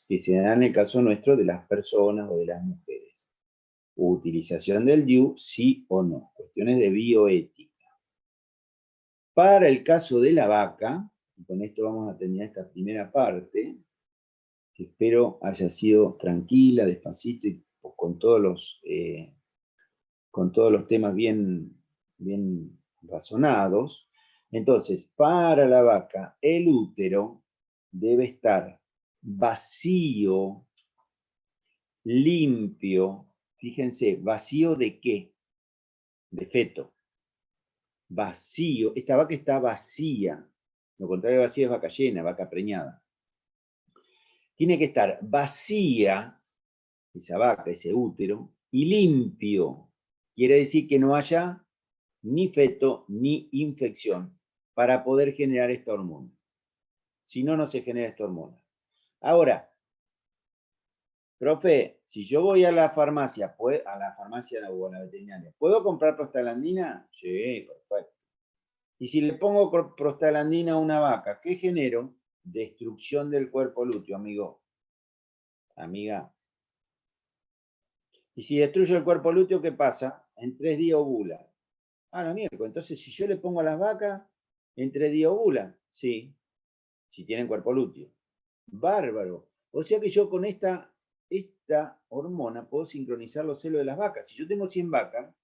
que se da en el caso nuestro de las personas o de las mujeres. Utilización del DIU, sí o no. Cuestiones de bioética. Para el caso de la vaca, y con esto vamos a terminar esta primera parte, que espero haya sido tranquila, despacito y con todos los temas bien razonados. Entonces, para la vaca, el útero debe estar vacío, limpio. Fíjense, ¿vacío de qué? De feto. Vacío. Esta vaca está vacía. Lo contrario de vacía es vaca llena, vaca preñada. Tiene que estar vacía, esa vaca, ese útero, y limpio. Quiere decir que no haya ni feto ni infección para poder generar esta hormona. Si no, no se genera esta hormona. Ahora, profe, si yo voy a la farmacia o a la veterinaria, ¿puedo comprar prostaglandina? Sí, perfecto. Y si le pongo prostaglandina a una vaca, ¿qué genero? Destrucción del cuerpo lúteo, amigo. Amiga. Y si destruyo el cuerpo lúteo, ¿qué pasa? En 3 días ovula. Ah, no, miércoles. Entonces, si yo le pongo a las vacas, en 3 días ovulan. Sí, si tienen cuerpo lúteo. Bárbaro. O sea que yo con esta hormona puedo sincronizar los celos de las vacas. Si yo tengo 100 vacas,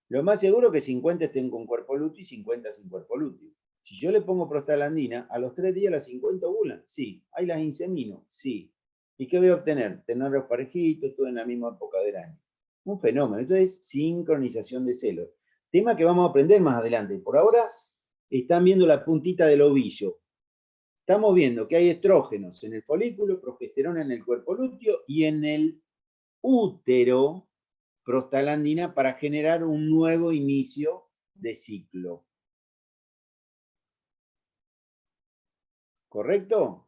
lo más seguro es que 50 estén con cuerpo lúteo y 50 sin cuerpo lúteo. Si yo le pongo prostaglandina, a los 3 días las 50 ovulan. Sí. ¿Hay las insemino? Sí. ¿Y qué voy a obtener? Tener los parejitos, todo en la misma época del año. Un fenómeno. Esto es sincronización de celos. Tema que vamos a aprender más adelante. Por ahora están viendo la puntita del ovillo. Estamos viendo que hay estrógenos en el folículo, progesterona en el cuerpo lúteo y en el útero prostaglandina para generar un nuevo inicio de ciclo. ¿Correcto?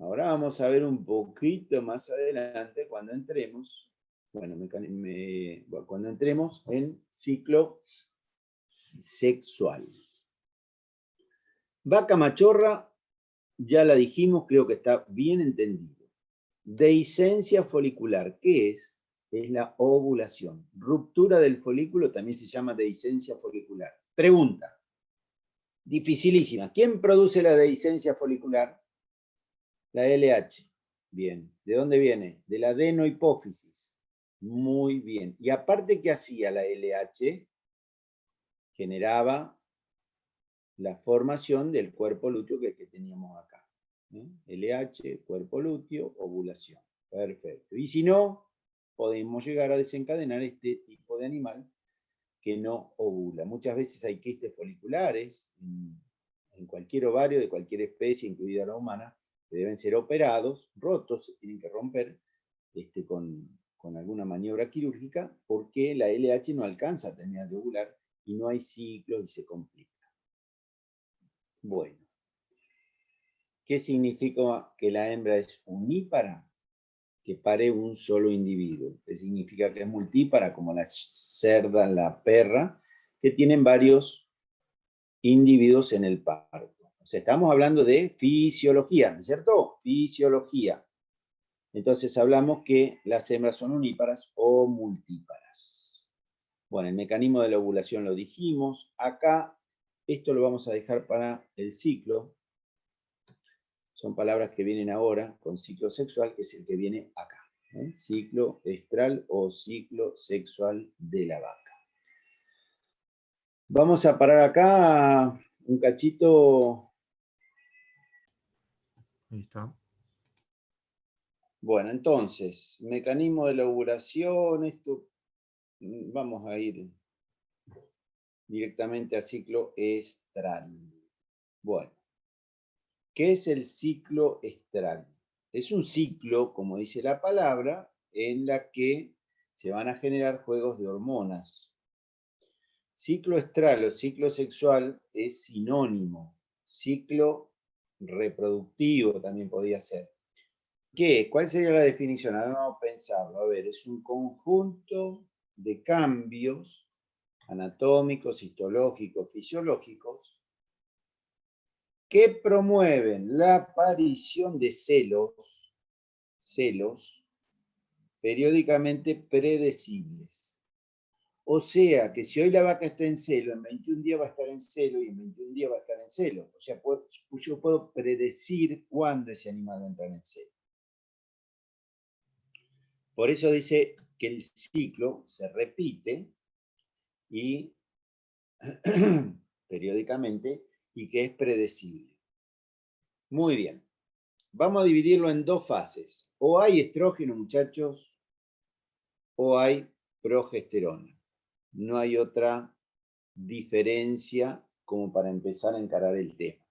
Ahora vamos a ver un poquito más adelante cuando entremos, cuando entremos en ciclo sexual. Vaca machorra, ya la dijimos, creo que está bien entendido. Dehiscencia folicular, ¿qué es? Es la ovulación. Ruptura del folículo también se llama dehiscencia folicular. Pregunta, dificilísima. ¿Quién produce la dehiscencia folicular? La LH. Bien. ¿De dónde viene? De la adenohipófisis. Muy bien. Y aparte, ¿qué hacía la LH? Generaba la formación del cuerpo lúteo que teníamos acá. LH, cuerpo lúteo, ovulación. Perfecto. Y si no, podemos llegar a desencadenar este tipo de animal que no ovula. Muchas veces hay quistes foliculares en cualquier ovario de cualquier especie, incluida la humana, que deben ser operados, rotos, se tienen que romper con alguna maniobra quirúrgica, porque la LH no alcanza a terminar de ovular y no hay ciclo y se complica. Bueno. ¿Qué significa que la hembra es unípara? Que pare un solo individuo. ¿Qué significa que es multípara? Como la cerda, la perra, que tienen varios individuos en el parto. O sea, estamos hablando de fisiología, ¿no es cierto? Fisiología. Entonces hablamos que las hembras son uníparas o multíparas. Bueno, el mecanismo de la ovulación lo dijimos. Acá, esto lo vamos a dejar para el ciclo. Son palabras que vienen ahora con ciclo sexual, que es el que viene acá. Ciclo estral o ciclo sexual de la vaca. Vamos a parar acá un cachito. Ahí está. Bueno, entonces, mecanismo de la ovulación, esto vamos a ir directamente a ciclo estral. Bueno, ¿qué es el ciclo estral? Es un ciclo, como dice la palabra, en la que se van a generar juegos de hormonas. Ciclo estral o ciclo sexual es sinónimo. Ciclo reproductivo también podría ser. ¿Qué? ¿Cuál sería la definición? A ver, vamos a pensarlo. A ver, es un conjunto de cambios anatómicos, histológicos, fisiológicos que promueven la aparición de celos periódicamente predecibles. O sea, que si hoy la vaca está en celo, en 21 días va a estar en celo y en 21 días va a estar en celo. O sea, yo puedo predecir cuándo ese animal va a entrar en celo. Por eso dice que el ciclo se repite y periódicamente y que es predecible. Muy bien. Vamos a dividirlo en dos fases. O hay estrógeno, muchachos, o hay progesterona. No hay otra diferencia como para empezar a encarar el tema.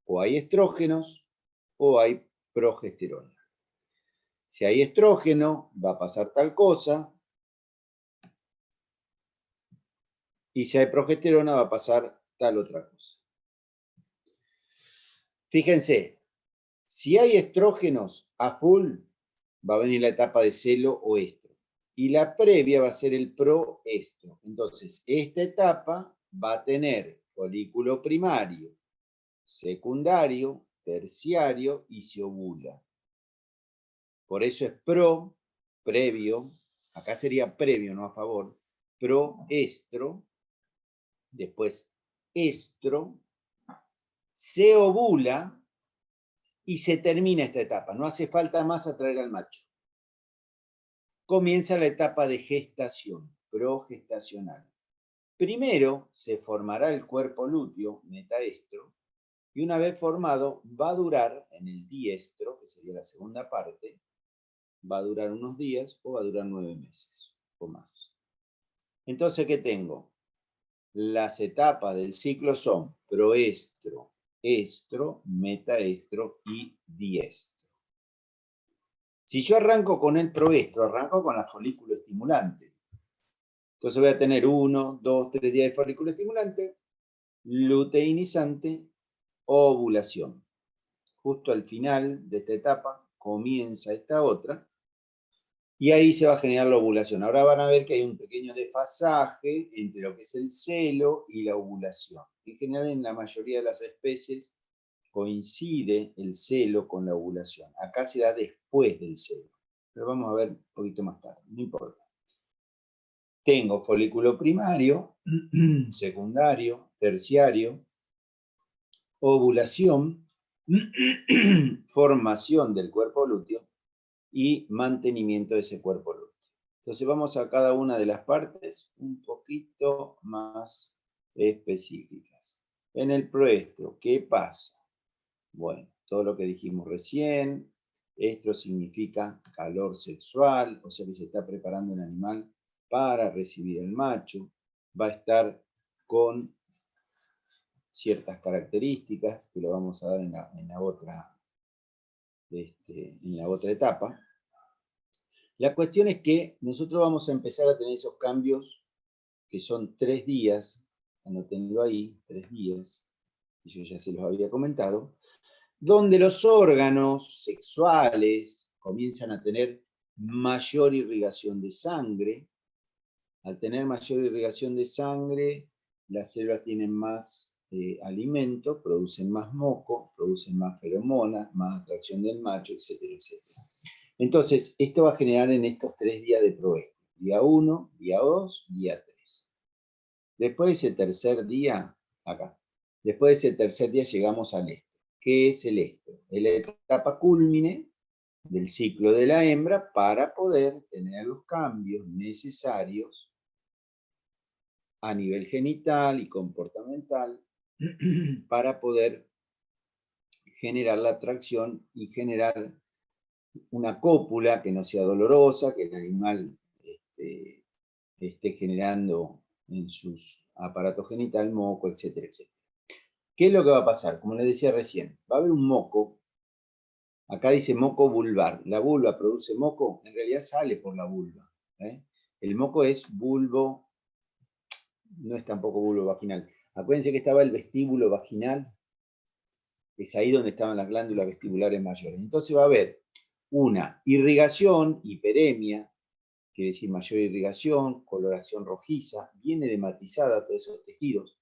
O hay estrógenos o hay progesterona. Si hay estrógeno, va a pasar tal cosa. Y si hay progesterona, va a pasar tal otra cosa. Fíjense, si hay estrógenos a full, va a venir la etapa de celo o estro. Y la previa va a ser el proestro. Entonces, esta etapa va a tener folículo primario, secundario, terciario y se ovula. Por eso es previo, acá sería previo, no a favor, proestro, después estro, se ovula y se termina esta etapa. No hace falta más atraer al macho. Comienza la etapa de gestación, progestacional. Primero se formará el cuerpo lúteo, metaestro, y una vez formado va a durar en el diestro, que sería la segunda parte, va a durar unos días o va a durar 9 meses o más. Entonces, ¿qué tengo? Las etapas del ciclo son proestro, estro, metaestro y diestro. Si yo arranco con el proestro, arranco con la folículo estimulante. Entonces voy a tener 1, 2, 3 días de folículo estimulante, luteinizante, ovulación. Justo al final de esta etapa comienza esta otra y ahí se va a generar la ovulación. Ahora van a ver que hay un pequeño desfasaje entre lo que es el celo y la ovulación. En general, en la mayoría de las especies coincide el celo con la ovulación. Acá se da después del celo, pero vamos a ver un poquito más tarde, no importa. Tengo folículo primario, secundario, terciario, ovulación, formación del cuerpo lúteo y mantenimiento de ese cuerpo lúteo. Entonces vamos a cada una de las partes un poquito más específicas. En el proestro, ¿qué pasa? Bueno, todo lo que dijimos recién. Esto significa calor sexual, o sea que se está preparando un animal para recibir el macho. Va a estar con ciertas características que lo vamos a dar en la otra etapa. La cuestión es que nosotros vamos a empezar a tener esos cambios que son 3 días, anótenlo ahí, 3 días, y yo ya se los había comentado, donde los órganos sexuales comienzan a tener mayor irrigación de sangre. Al tener mayor irrigación de sangre, las células tienen más alimento, producen más moco, producen más feromonas, más atracción del macho, etcétera, etcétera. Entonces, esto va a generar en estos 3 días de proestro. Día 1, día 2, día 3. Después de ese tercer día, acá, después de ese tercer día llegamos al estro. ¿Qué es el estro? Es la etapa cúlmine del ciclo de la hembra para poder tener los cambios necesarios a nivel genital y comportamental para poder generar la atracción y generar una cópula que no sea dolorosa, que el animal esté generando en sus aparatos genital moco, etcétera, etcétera. ¿Qué es lo que va a pasar? Como les decía recién, va a haber un moco. Acá dice moco vulvar. La vulva produce moco, en realidad sale por la vulva. El moco es bulbo, no es tampoco bulbo vaginal. Acuérdense que estaba el vestíbulo vaginal, es ahí donde estaban las glándulas vestibulares mayores. Entonces va a haber una irrigación, hiperemia, quiere decir mayor irrigación, coloración rojiza, viene dematizada todos esos tejidos,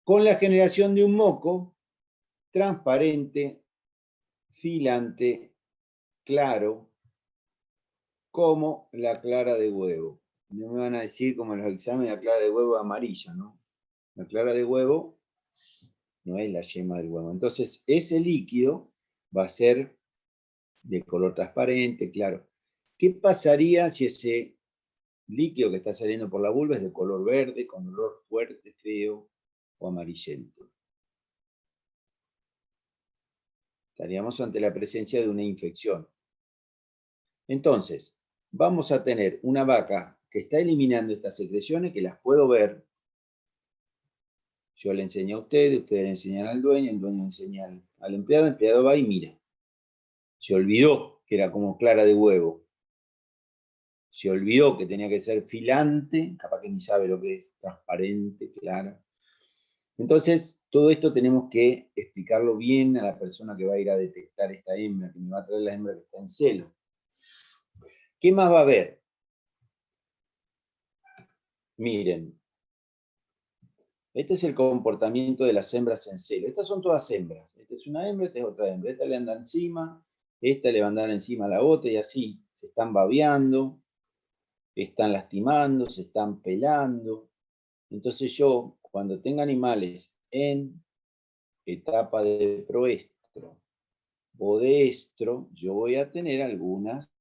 con la generación de un moco transparente, filante, claro, como la clara de huevo. No me van a decir como en los exámenes la clara de huevo es amarilla, ¿no? La clara de huevo no es la yema del huevo. Entonces, ese líquido va a ser de color transparente, claro. ¿Qué pasaría si ese líquido que está saliendo por la vulva es de color verde, con olor fuerte, feo o amarillento? Estaríamos ante la presencia de una infección. Entonces, vamos a tener una vaca que está eliminando estas secreciones, que las puedo ver. Yo le enseño a ustedes le enseñan al dueño, el dueño le enseña al empleado, el empleado va y mira. Se olvidó que era como clara de huevo. Se olvidó que tenía que ser filante, capaz que ni sabe lo que es, transparente, clara. Entonces, todo esto tenemos que explicarlo bien a la persona que va a ir a detectar esta hembra, que me va a traer la hembra que está en celo. ¿Qué más va a haber? Miren, este es el comportamiento de las hembras en celo. Estas son todas hembras. Esta es una hembra, esta es otra hembra. Esta le anda encima, esta le va a andar encima a la otra y así. Se están babeando, están lastimando, se están pelando. Entonces yo, cuando tenga animales en etapa de proestro o de estro, yo voy a tener algunas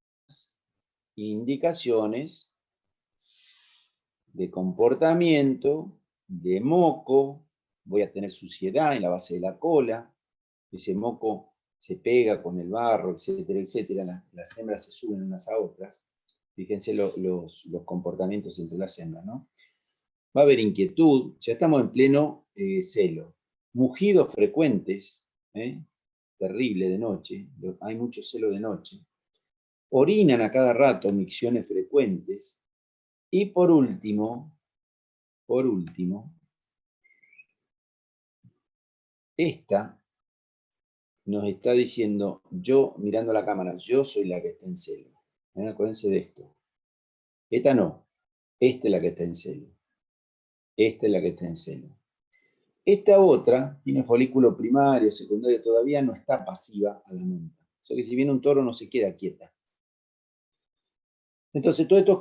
indicaciones de comportamiento, de moco, voy a tener suciedad en la base de la cola, ese moco se pega con el barro, etcétera, etcétera, las hembras se suben unas a otras. Fíjense los comportamientos entre las hembras, ¿no? Va a haber inquietud, ya estamos en pleno celo. Mugidos frecuentes, terrible de noche, hay mucho celo de noche. Orinan a cada rato, micciones frecuentes. Y por último, esta nos está diciendo, yo mirando la cámara, yo soy la que está en celo. Acuérdense de esto. Esta no, esta es la que está en celo. Esta es la que está en celo. Esta otra tiene folículo primario, secundario, todavía no está pasiva a la monta. O sea que si viene un toro no se queda quieta. Entonces todos estos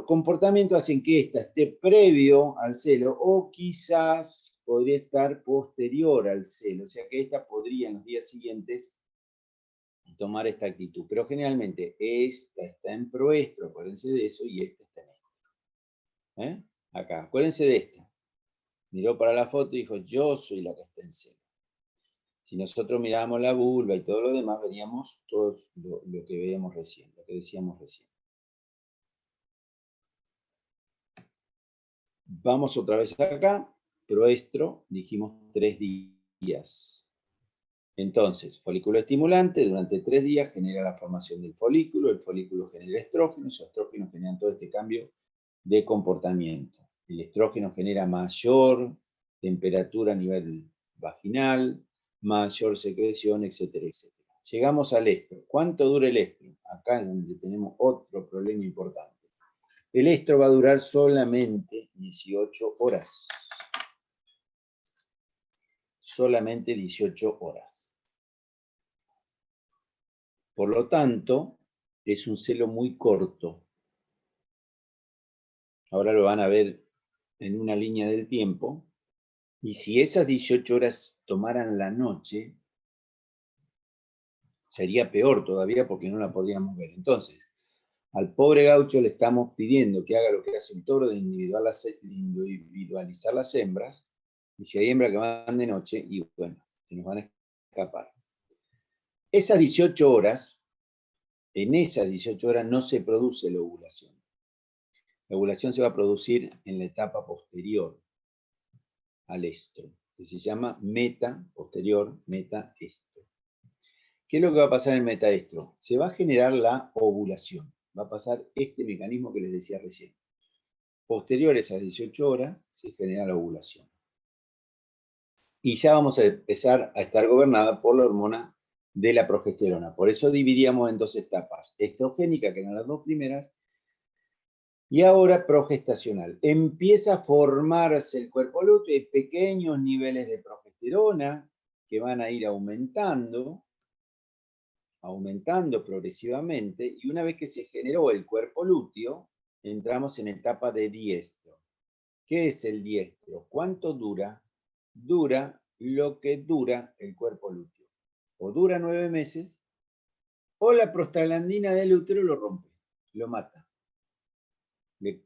comportamientos hacen que esta esté previo al celo o quizás podría estar posterior al celo. O sea que esta podría en los días siguientes tomar esta actitud. Pero generalmente esta está en proestro, acuérdense de eso, y esta está en estro. Acá, acuérdense de esta. Miró para la foto y dijo, yo soy la que está en celo. Si nosotros mirábamos la vulva y todo lo demás, veríamos todo lo que veíamos recién, lo que decíamos recién. Vamos otra vez acá, proestro, dijimos 3 días. Entonces, folículo estimulante, durante 3 días genera la formación del folículo, el folículo genera estrógenos, los estrógenos generan todo este cambio de comportamiento. El estrógeno genera mayor temperatura a nivel vaginal, mayor secreción, etcétera, etcétera. Llegamos al estro. ¿Cuánto dura el estro? Acá es donde tenemos otro problema importante. El estro va a durar solamente 18 horas. Solamente 18 horas. Por lo tanto, es un celo muy corto. Ahora lo van a ver en una línea del tiempo. Y si esas 18 horas tomaran la noche, sería peor todavía porque no la podríamos ver. Entonces, al pobre gaucho le estamos pidiendo que haga lo que hace el toro de individualizar las hembras, y si hay hembras que van de noche, y bueno, se nos van a escapar. Esas 18 horas, en esas 18 horas no se produce la ovulación. La ovulación se va a producir en la etapa posterior al estro, que se llama metaestro. ¿Qué es lo que va a pasar en el metaestro? Se va a generar la ovulación. Va a pasar este mecanismo que les decía recién. Posterior a esas 18 horas se genera la ovulación. Y ya vamos a empezar a estar gobernada por la hormona de la progesterona. Por eso dividíamos en dos etapas. Estrogénica, que eran las dos primeras, y ahora progestacional. Empieza a formarse el cuerpo lúteo, hay pequeños niveles de progesterona que van a ir aumentando progresivamente, y una vez que se generó el cuerpo lúteo, entramos en etapa de diestro. ¿Qué es el diestro? ¿Cuánto dura? Dura lo que dura el cuerpo lúteo. O dura 9 meses, o la prostaglandina del útero lo rompe, lo mata. Le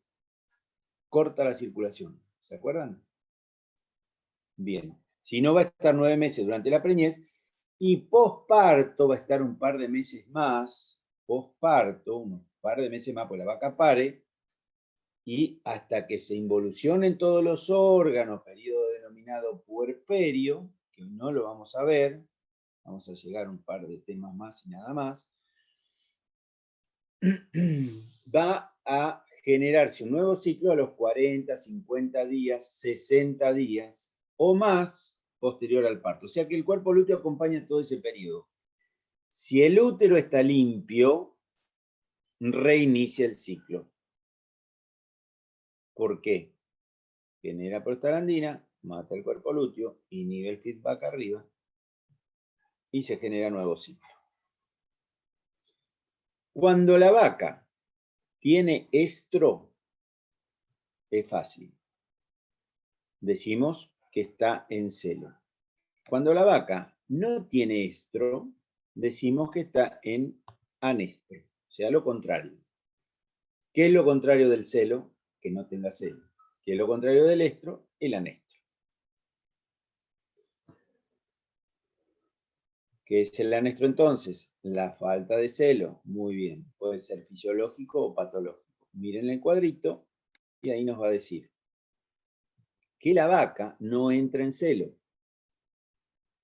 corta la circulación. ¿Se acuerdan? Bien. Si no, va a estar 9 meses durante la preñez, y posparto va a estar un par de meses más, posparto, un par de meses más, pues la vaca pare, y hasta que se involucionen todos los órganos, periodo denominado puerperio, que no lo vamos a ver, vamos a llegar a un par de temas más y nada más, va a generarse un nuevo ciclo a los 40, 50 días, 60 días o más posterior al parto. O sea que el cuerpo lúteo acompaña todo ese periodo. Si el útero está limpio, reinicia el ciclo. ¿Por qué? Genera prostaglandina, mata el cuerpo lúteo, inhibe el feedback arriba y se genera nuevo ciclo. Cuando la vaca tiene estro, es fácil. Decimos que está en celo. Cuando la vaca no tiene estro, decimos que está en anestro, o sea, lo contrario. ¿Qué es lo contrario del celo? Que no tenga celo. ¿Qué es lo contrario del estro? El anestro. ¿Qué es el anestro entonces? La falta de celo. Muy bien. Puede ser fisiológico o patológico. Miren el cuadrito y ahí nos va a decir que la vaca no entra en celo.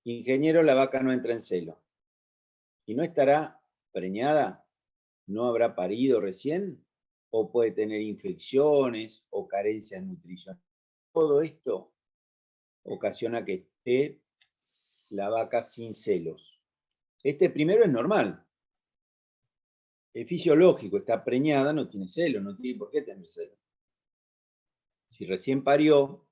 Ingeniero, la vaca no entra en celo. ¿Y no estará preñada? ¿No habrá parido recién? ¿O puede tener infecciones o carencias nutricionales? Todo esto ocasiona que esté la vaca sin celos. Este primero es normal. Es fisiológico, está preñada, no tiene celos, no tiene por qué tener celos. Si recién parió,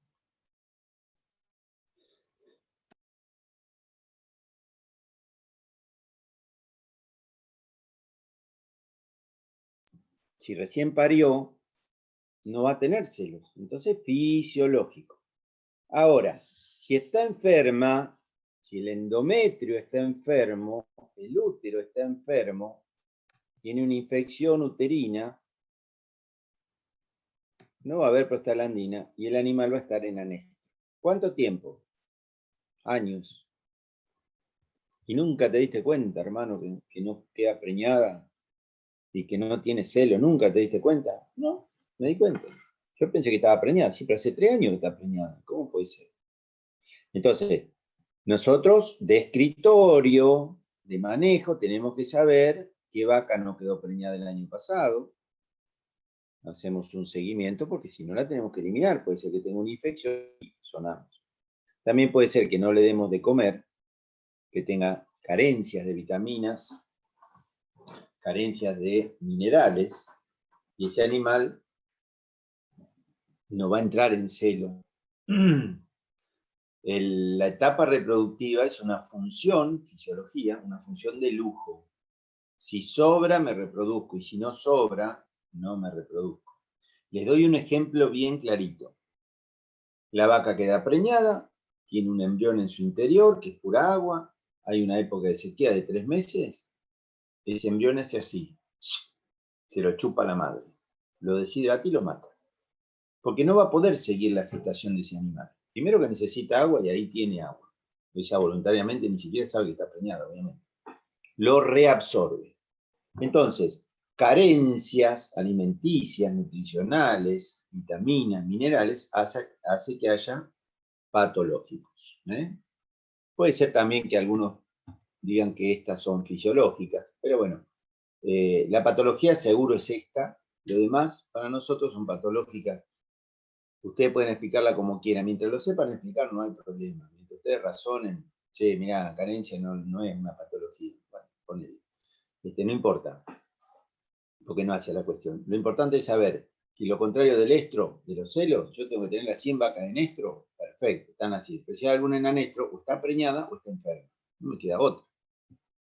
no va a tener celos. Entonces, fisiológico. Ahora, si está enferma, si el endometrio está enfermo, el útero está enfermo, tiene una infección uterina, no va a haber prostaglandina y el animal va a estar en anestro. ¿Cuánto tiempo? Años. Y nunca te diste cuenta, hermano, que no queda preñada y que no tiene celo. ¿Nunca te diste cuenta? No, me di cuenta. Yo pensé que estaba preñada. Sí, pero hace 3 años que está preñada. ¿Cómo puede ser? Entonces, nosotros de escritorio, de manejo, tenemos que saber qué vaca no quedó preñada el año pasado. Hacemos un seguimiento porque si no la tenemos que eliminar. Puede ser que tenga una infección y sonamos. También puede ser que no le demos de comer, que tenga carencias de vitaminas, carencias de minerales, y ese animal no va a entrar en celo. La etapa reproductiva es una función, fisiología, una función de lujo. Si sobra, me reproduzco, y si no sobra, no me reproduzco. Les doy un ejemplo bien clarito. La vaca queda preñada, tiene un embrión en su interior, que es pura agua, hay una época de sequía de 3 meses, ese embrión hace así, se lo chupa la madre, lo deshidrata y lo mata. Porque no va a poder seguir la gestación de ese animal. Primero que necesita agua y ahí tiene agua. Ella voluntariamente ni siquiera sabe que está preñada, obviamente. Lo reabsorbe. Entonces, carencias alimenticias, nutricionales, vitaminas, minerales, hace que haya patológicos. Puede ser también que algunos digan que estas son fisiológicas, pero bueno, la patología seguro es esta, lo demás para nosotros son patológicas. Ustedes pueden explicarla como quieran, mientras lo sepan explicar no hay problema, mientras ustedes razonen, che, mirá, carencia no es una patología, bueno, ponele. No importa, porque no hace la cuestión. Lo importante es saber que lo contrario del estro, de los celos, yo tengo que tener las 100 vacas en estro, perfecto, están así. Pero si hay alguna en anestro, o está preñada o está enferma. No me queda otra.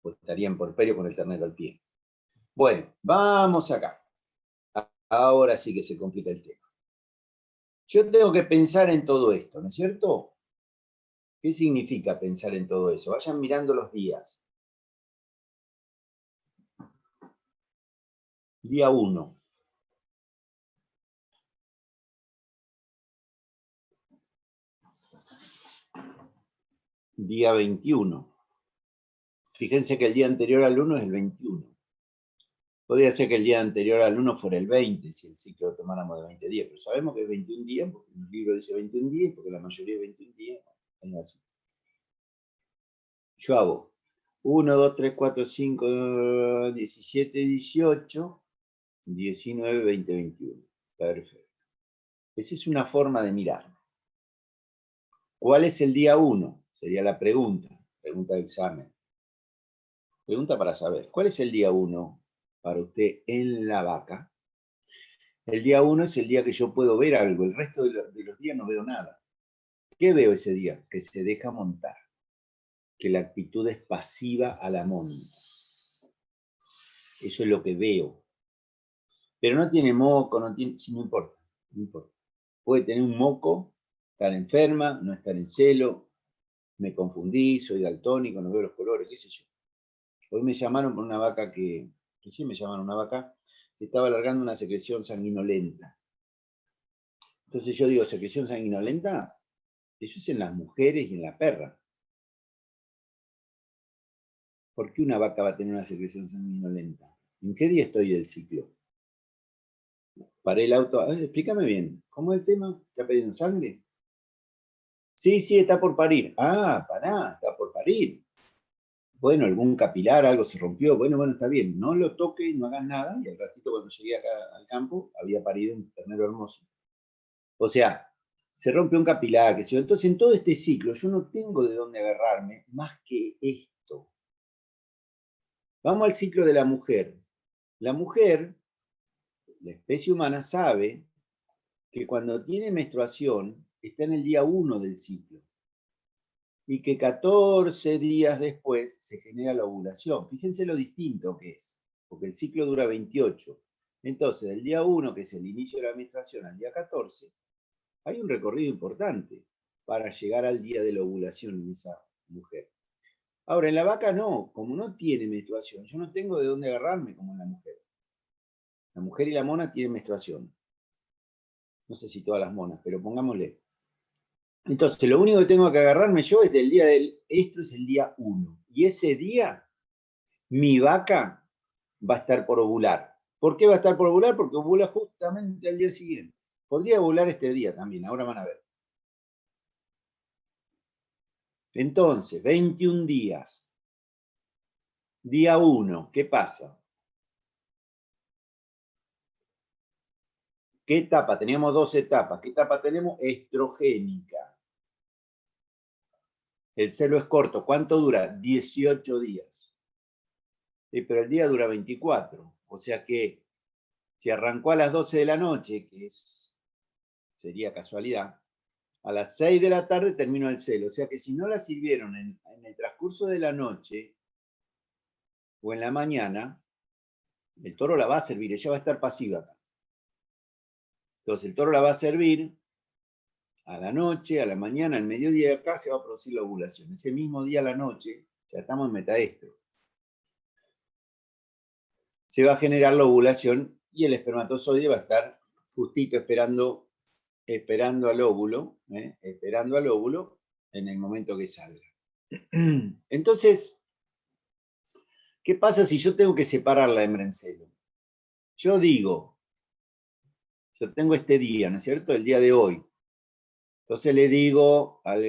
O estaría en porperio con el ternero al pie. Bueno, vamos acá. Ahora sí que se complica el tema. Yo tengo que pensar en todo esto, ¿no es cierto? ¿Qué significa pensar en todo eso? Vayan mirando los días. Día 1. Día 21. Fíjense que el día anterior al 1 es el 21. Podría ser que el día anterior al 1 fuera el 20, si el ciclo lo tomáramos de 20 días, pero sabemos que es 21 días, porque en el libro dice 21 días, porque la mayoría es 21 días, es así. Yo hago 1, 2, 3, 4, 5, 17, 18, 19, 20, 21. Perfecto. Esa es una forma de mirar. ¿Cuál es el día 1? Sería la pregunta de examen. Pregunta para saber, ¿cuál es el día 1 para usted en la vaca? El día 1 es el día que yo puedo ver algo, el resto de los días no veo nada. ¿Qué veo ese día? Que se deja montar, que la actitud es pasiva a la monta. Eso es lo que veo. Pero no tiene moco, no tiene, sí, no importa, no importa. Puede tener un moco, estar enferma, no estar en celo, me confundí, soy daltónico, no veo los colores, qué sé yo. Hoy me llamaron por una vaca sí me llamaron una vaca que estaba alargando una secreción sanguinolenta. Entonces yo digo, ¿secreción sanguinolenta? Eso es en las mujeres y en la perra. ¿Por qué una vaca va a tener una secreción sanguinolenta? ¿En qué día estoy del ciclo? Paré el auto. Explícame bien. ¿Cómo es el tema? ¿Está pidiendo sangre? Sí, sí, está por parir. Ah, pará, está por parir. Bueno, algún capilar, algo se rompió. Bueno, está bien. No lo toques, no hagas nada. Y al ratito, cuando llegué acá al campo, había parido un ternero hermoso. O sea, se rompe un capilar, que se yo. Entonces, en todo este ciclo, yo no tengo de dónde agarrarme más que esto. Vamos al ciclo de la mujer. La mujer, la especie humana, sabe que cuando tiene menstruación está en el día 1 del ciclo y que 14 días después se genera la ovulación. Fíjense lo distinto que es, porque el ciclo dura 28. Entonces, del día 1, que es el inicio de la menstruación, al día 14, hay un recorrido importante para llegar al día de la ovulación en esa mujer. Ahora, en la vaca no, como no tiene menstruación, yo no tengo de dónde agarrarme como en la mujer. La mujer y la mona tienen menstruación. No sé si todas las monas, pero pongámosle. Entonces, lo único que tengo que agarrarme yo es del día esto es el día 1. Y ese día, mi vaca va a estar por ovular. ¿Por qué va a estar por ovular? Porque ovula justamente al día siguiente. Podría ovular este día también, ahora van a ver. Entonces, 21 días. Día 1, ¿qué pasa? ¿Qué etapa? Teníamos 2 etapas. ¿Qué etapa tenemos? Estrogénica. El celo es corto. ¿Cuánto dura? 18 días. Pero el día dura 24. O sea que si arrancó a las 12 de la noche, sería casualidad, a las 6 de la tarde terminó el celo. O sea que si no la sirvieron en el transcurso de la noche o en la mañana, el toro la va a servir, ella va a estar pasiva acá. Entonces el toro la va a servir a la noche, a la mañana, al mediodía, acá se va a producir la ovulación. Ese mismo día a la noche, ya estamos en metaestro, se va a generar la ovulación y el espermatozoide va a estar justito esperando al óvulo, esperando al óvulo en el momento que salga. Entonces, ¿qué pasa si yo tengo que separar la hembra en celo? Yo digo, yo tengo este día, ¿no es cierto? El día de hoy. Entonces le digo al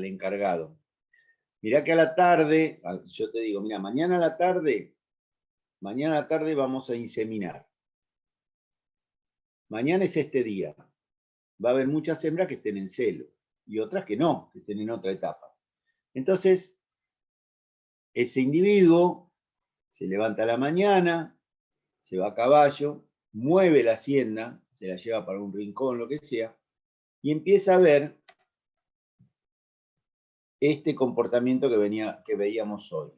encargado, mirá que a la tarde, yo te digo, mira, mañana a la tarde vamos a inseminar. Mañana es este día. Va a haber muchas hembras que estén en celo y otras que no, que estén en otra etapa. Entonces, ese individuo se levanta a la mañana, se va a caballo, mueve la hacienda, se la lleva para un rincón, lo que sea, y empieza a ver este comportamiento que veíamos hoy.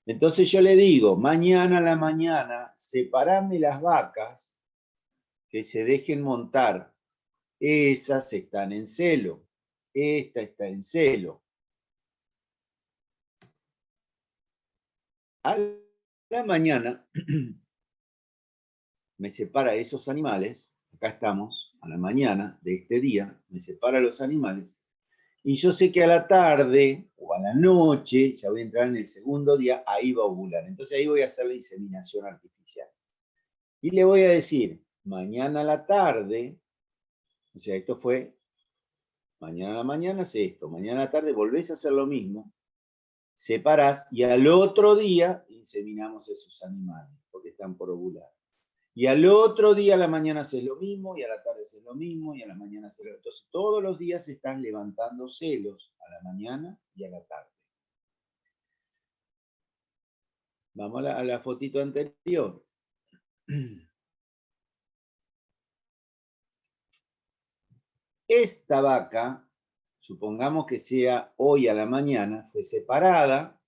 Entonces yo le digo, mañana a la mañana, separame las vacas que se dejen montar. Esas están en celo. Esta está en celo. A la mañana me separa esos animales, acá estamos, a la mañana de este día, me separa los animales, y yo sé que a la tarde o a la noche, ya voy a entrar en el segundo día, ahí va a ovular. Entonces ahí voy a hacer la inseminación artificial. Y le voy a decir, mañana a la tarde, o sea, esto fue, mañana a la mañana hace esto, mañana a la tarde volvés a hacer lo mismo, separás y al otro día inseminamos esos animales, porque están por ovular. Y al otro día a la mañana haces lo mismo, y a la tarde haces lo mismo, y a la mañana haces lo mismo. Entonces todos los días se están levantando celos, a la mañana y a la tarde. Vamos a la fotito anterior. Esta vaca, supongamos que sea hoy a la mañana, fue separada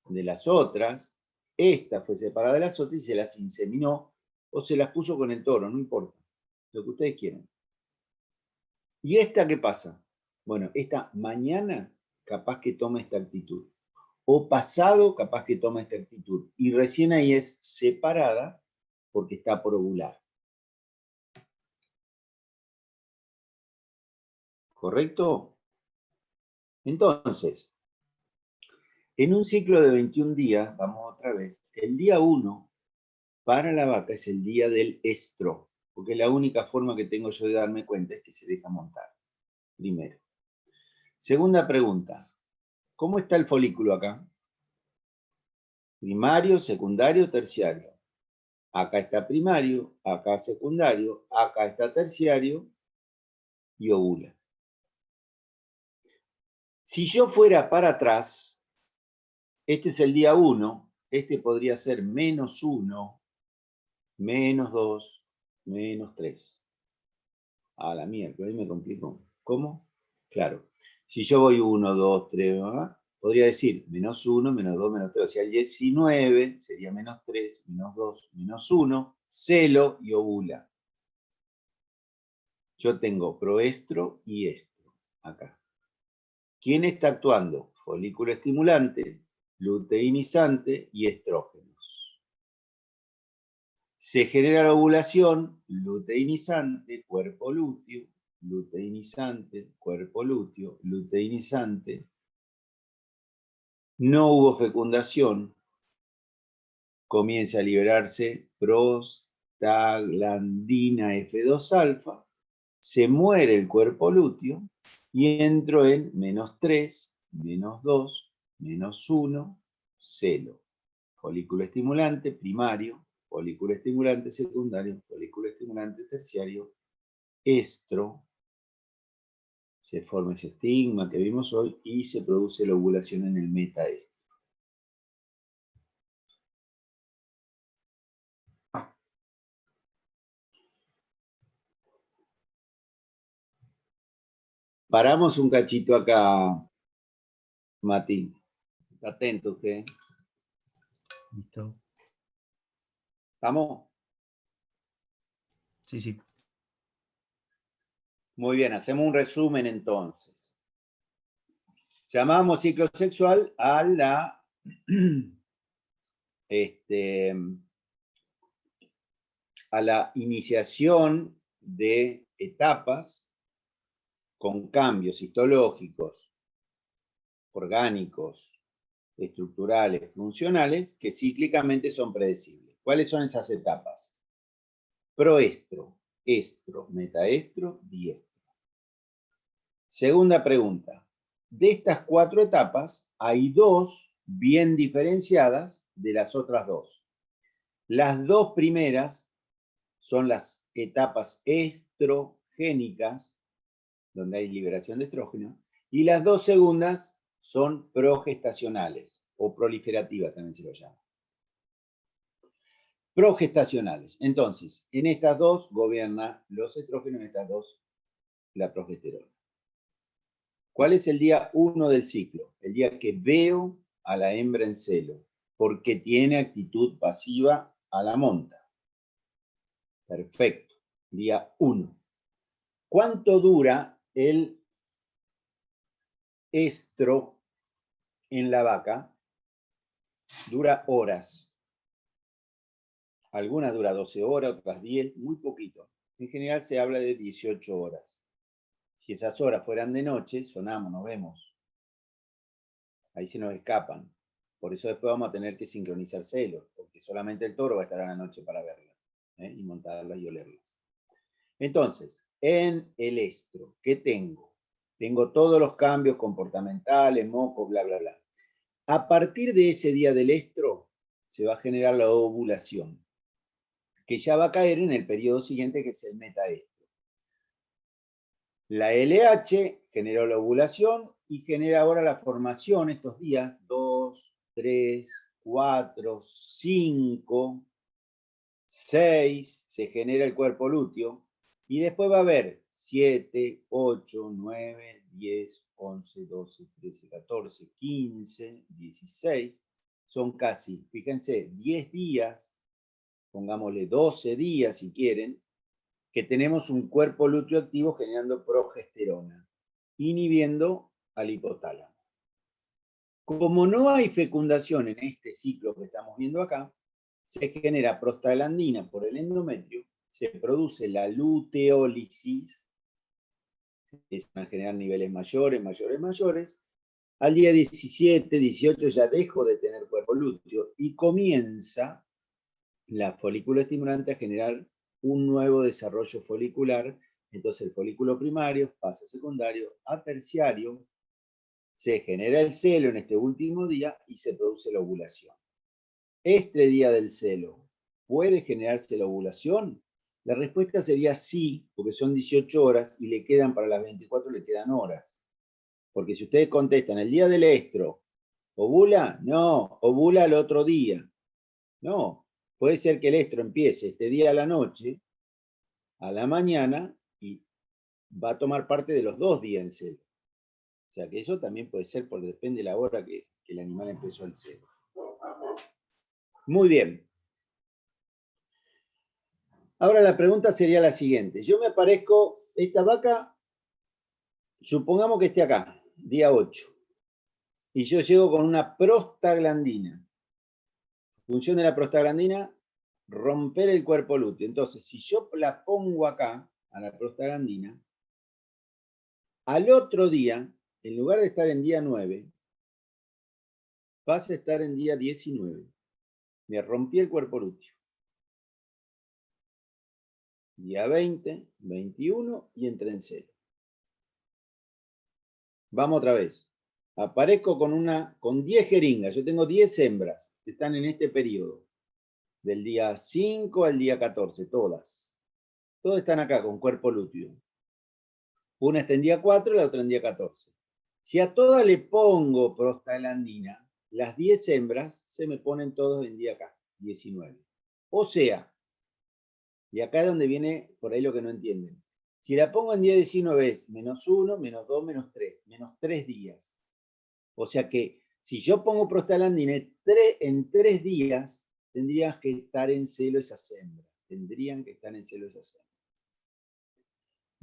de las otras, esta fue separada de las otras y se las inseminó o se las puso con el toro, no importa, lo que ustedes quieran. ¿Y esta qué pasa? Bueno, esta mañana capaz que toma esta actitud, o pasado capaz que toma esta actitud, y recién ahí es separada porque está por ovular. ¿Correcto? Entonces, en un ciclo de 21 días, vamos otra vez, el día 1 para la vaca es el día del estro, porque la única forma que tengo yo de darme cuenta es que se deja montar, primero. Segunda pregunta, ¿cómo está el folículo acá? Primario, secundario, terciario. Acá está primario, acá secundario, acá está terciario y ovula. Si yo fuera para atrás, este es el día 1, este podría ser -1, -2, -3. A la mierda, ahí me complicó. ¿Cómo? Claro. Si yo voy 1, 2, 3, podría decir -1, -2, -3. O sea, el 19 sería -3, -2, -1, celo y ovula. Yo tengo proestro y estro acá. ¿Quién está actuando? Folículo estimulante, luteinizante y estrógenos. Se genera la ovulación, luteinizante, cuerpo lúteo, luteinizante, cuerpo lúteo, luteinizante. No hubo fecundación, comienza a liberarse prostaglandina F2-alfa, se muere el cuerpo lúteo y entro en -3, -2, -1, celo. Folículo estimulante primario, folículo estimulante secundario, folículo estimulante terciario, estro, Se forma ese estigma que vimos hoy y se produce la ovulación en el metaestro. Paramos un cachito acá, Mati. Atento usted. Listo. ¿Estamos? Sí, sí. Muy bien, hacemos un resumen entonces. Llamamos ciclo sexual a la a la iniciación de etapas con cambios histológicos, orgánicos, estructurales, funcionales, que cíclicamente son predecibles. ¿Cuáles son esas etapas? Proestro, estro, metaestro, diestro. Segunda pregunta. De estas 4 etapas, hay 2 bien diferenciadas de las otras 2. Las 2 primeras son las etapas estrogénicas, donde hay liberación de estrógeno, y las 2 segundas son progestacionales, o proliferativas también se lo llama. Progestacionales. Entonces, en estas 2 gobierna los estrógenos, en estas 2 la progesterona. ¿Cuál es el día 1 del ciclo? El día que veo a la hembra en celo, porque tiene actitud pasiva a la monta. Perfecto. Día 1. ¿Cuánto dura el estro en la vaca? Dura horas. Algunas dura 12 horas, otras 10, muy poquito. En general se habla de 18 horas. Si esas horas fueran de noche, sonamos, nos vemos. Ahí se nos escapan. Por eso después vamos a tener que sincronizar celos, porque solamente el toro va a estar a la noche para verlas, y montarlas y olerlas. Entonces, en el estro, ¿qué tengo? Tengo todos los cambios comportamentales, moco, bla, bla, bla. A partir de ese día del estro, se va a generar la ovulación, que ya va a caer en el periodo siguiente, que es el metaestro. La LH generó la ovulación y genera ahora la formación estos días, 2, 3, 4, 5, 6, se genera el cuerpo lúteo, y después va a haber 7, 8, 9, 10, 11, 12, 13, 14, 15, 16, son casi, fíjense, 10 días, pongámosle 12 días si quieren, que tenemos un cuerpo lúteo activo generando progesterona, inhibiendo al hipotálamo. Como no hay fecundación en este ciclo que estamos viendo acá, se genera prostaglandina por el endometrio, se produce la luteólisis, se empiezan a generar niveles mayores, mayores, mayores. Al día 17, 18 ya dejo de tener cuerpo lúteo y comienza la folículo estimulante a generar un nuevo desarrollo folicular. Entonces el folículo primario pasa a secundario, a terciario, se genera el celo en este último día y se produce la ovulación. ¿Este día del celo puede generarse la ovulación? La respuesta sería sí, porque son 18 horas y le quedan para las 24, le quedan horas. Porque si ustedes contestan el día del estro, ¿ovula? No, ovula el otro día. No, puede ser que el estro empiece este día a la noche, a la mañana, y va a tomar parte de los 2 días en celo. O sea que eso también puede ser, porque depende de la hora que el animal empezó el celo. Muy bien. Ahora la pregunta sería la siguiente. Yo me aparezco, esta vaca, supongamos que esté acá, día 8, y yo llego con una prostaglandina. Función de la prostaglandina, romper el cuerpo lúteo. Entonces, si yo la pongo acá, a la prostaglandina, al otro día, en lugar de estar en día 9, vas a estar en día 19. Me rompí el cuerpo lúteo. Día 20, 21 y entré en cero. Vamos otra vez. Aparezco con 10 jeringas. Yo tengo 10 hembras que están en este periodo. Del día 5 al día 14, todas. Todas están acá con cuerpo lúteo. Una está en día 4 y la otra en día 14. Si a todas le pongo prostaglandina, las 10 hembras se me ponen todos en día acá, 19. O sea, y acá es donde viene por ahí lo que no entienden. Si la pongo en día 19 es menos 1, menos 2, menos 3 días. O sea que si yo pongo prostaglandina en 3 días, tendrían que estar en celo esas hembras. Tendrían que estar en celo esas hembras.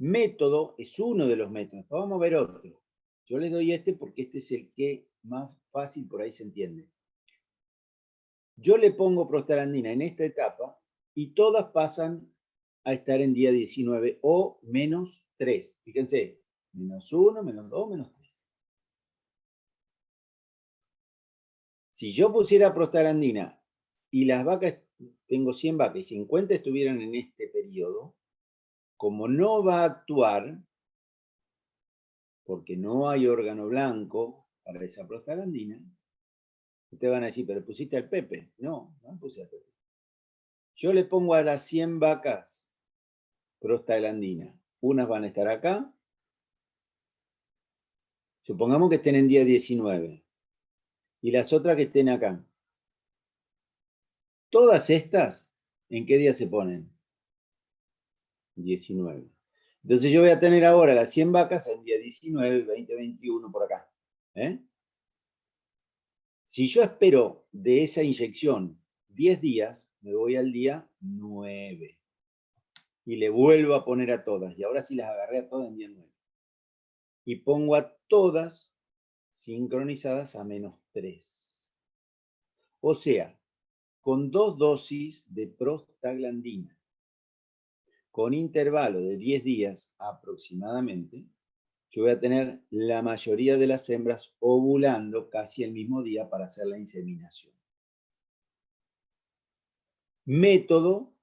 Método es uno de los métodos. Vamos a ver otro. Yo les doy este porque este es el que más fácil por ahí se entiende. Yo le pongo prostaglandina en esta etapa y todas pasan a estar en día 19 o menos 3. Fíjense, menos 1, menos 2, menos 3. Si yo pusiera prostaglandina y las vacas, tengo 100 vacas y 50 estuvieran en este periodo, como no va a actuar, porque no hay órgano blanco para esa prostaglandina, ustedes van a decir, pero pusiste al Pepe. No, no puse al Pepe. Yo le pongo a las 100 vacas prostaglandina. Unas van a estar acá. Supongamos que estén en día 19. Y las otras que estén acá. Todas estas, ¿en qué día se ponen? 19. Entonces yo voy a tener ahora las 100 vacas en día 19, 20, 21 por acá. Si yo espero de esa inyección 10 días, me voy al día 9. Y le vuelvo a poner a todas. Y ahora sí las agarré a todas en día 9. Y pongo a todas sincronizadas a menos 3. O sea, con 2 dosis de prostaglandina, con intervalo de 10 días aproximadamente, yo voy a tener la mayoría de las hembras ovulando casi el mismo día para hacer la inseminación. Método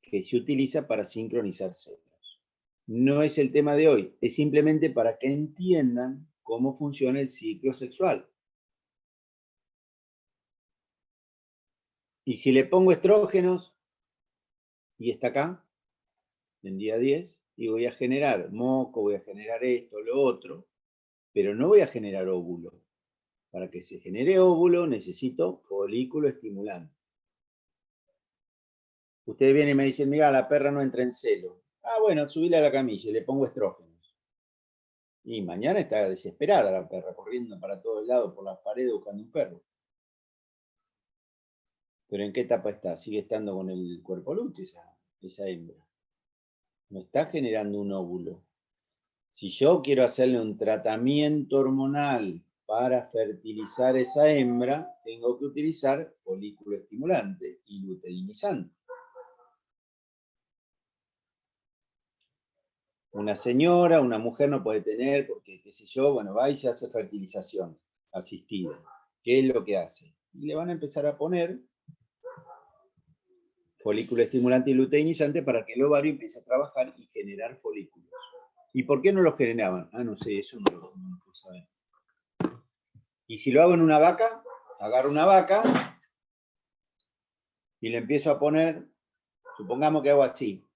que se utiliza para sincronizar células. No es el tema de hoy, es simplemente para que entiendan cómo funciona el ciclo sexual. Y si le pongo estrógenos, y está acá, en día 10, y voy a generar moco, voy a generar esto, lo otro, pero no voy a generar óvulo. Para que se genere óvulo necesito folículo estimulante. Ustedes vienen y me dicen, mira, la perra no entra en celo. Ah, bueno, subile a la camilla y le pongo estrógenos. Y mañana está desesperada la perra, corriendo para todos lados por las paredes buscando un perro. ¿Pero en qué etapa está? Sigue estando con el cuerpo lúteo esa hembra. No está generando un óvulo. Si yo quiero hacerle un tratamiento hormonal para fertilizar esa hembra, tengo que utilizar folículo estimulante y luteinizante. Una señora, una mujer no puede tener, porque, qué sé yo, bueno, va y se hace fertilización asistida. ¿Qué es lo que hace? Y le van a empezar a poner folículo estimulante y luteinizante para que el ovario empiece a trabajar y generar folículos. ¿Y por qué no los generaban? Ah, no sé, eso no lo puedo saber. Y si lo hago en una vaca, agarro una vaca y le empiezo a poner, supongamos que hago así,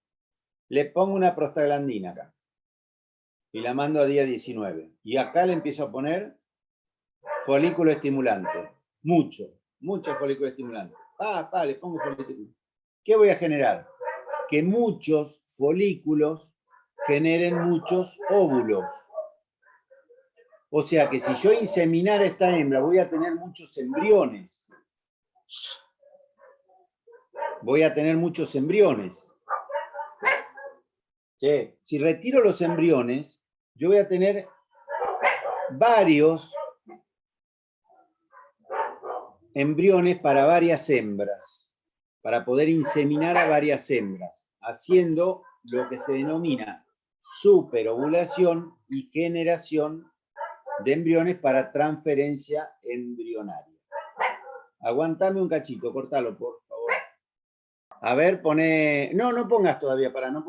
le pongo una prostaglandina acá y la mando a día 19. Y acá le empiezo a poner folículo estimulante. Mucho folículo estimulante. Le pongo folículo estimulante. ¿Qué voy a generar? Que muchos folículos generen muchos óvulos. O sea que si yo inseminara esta hembra, voy a tener muchos embriones. Voy a tener muchos embriones. Sí. Si retiro los embriones, yo voy a tener varios embriones para varias hembras, para poder inseminar a varias hembras, haciendo lo que se denomina superovulación y generación de embriones para transferencia embrionaria. Aguantame un cachito, cortalo, por favor. A ver, pone... No pongas todavía, para no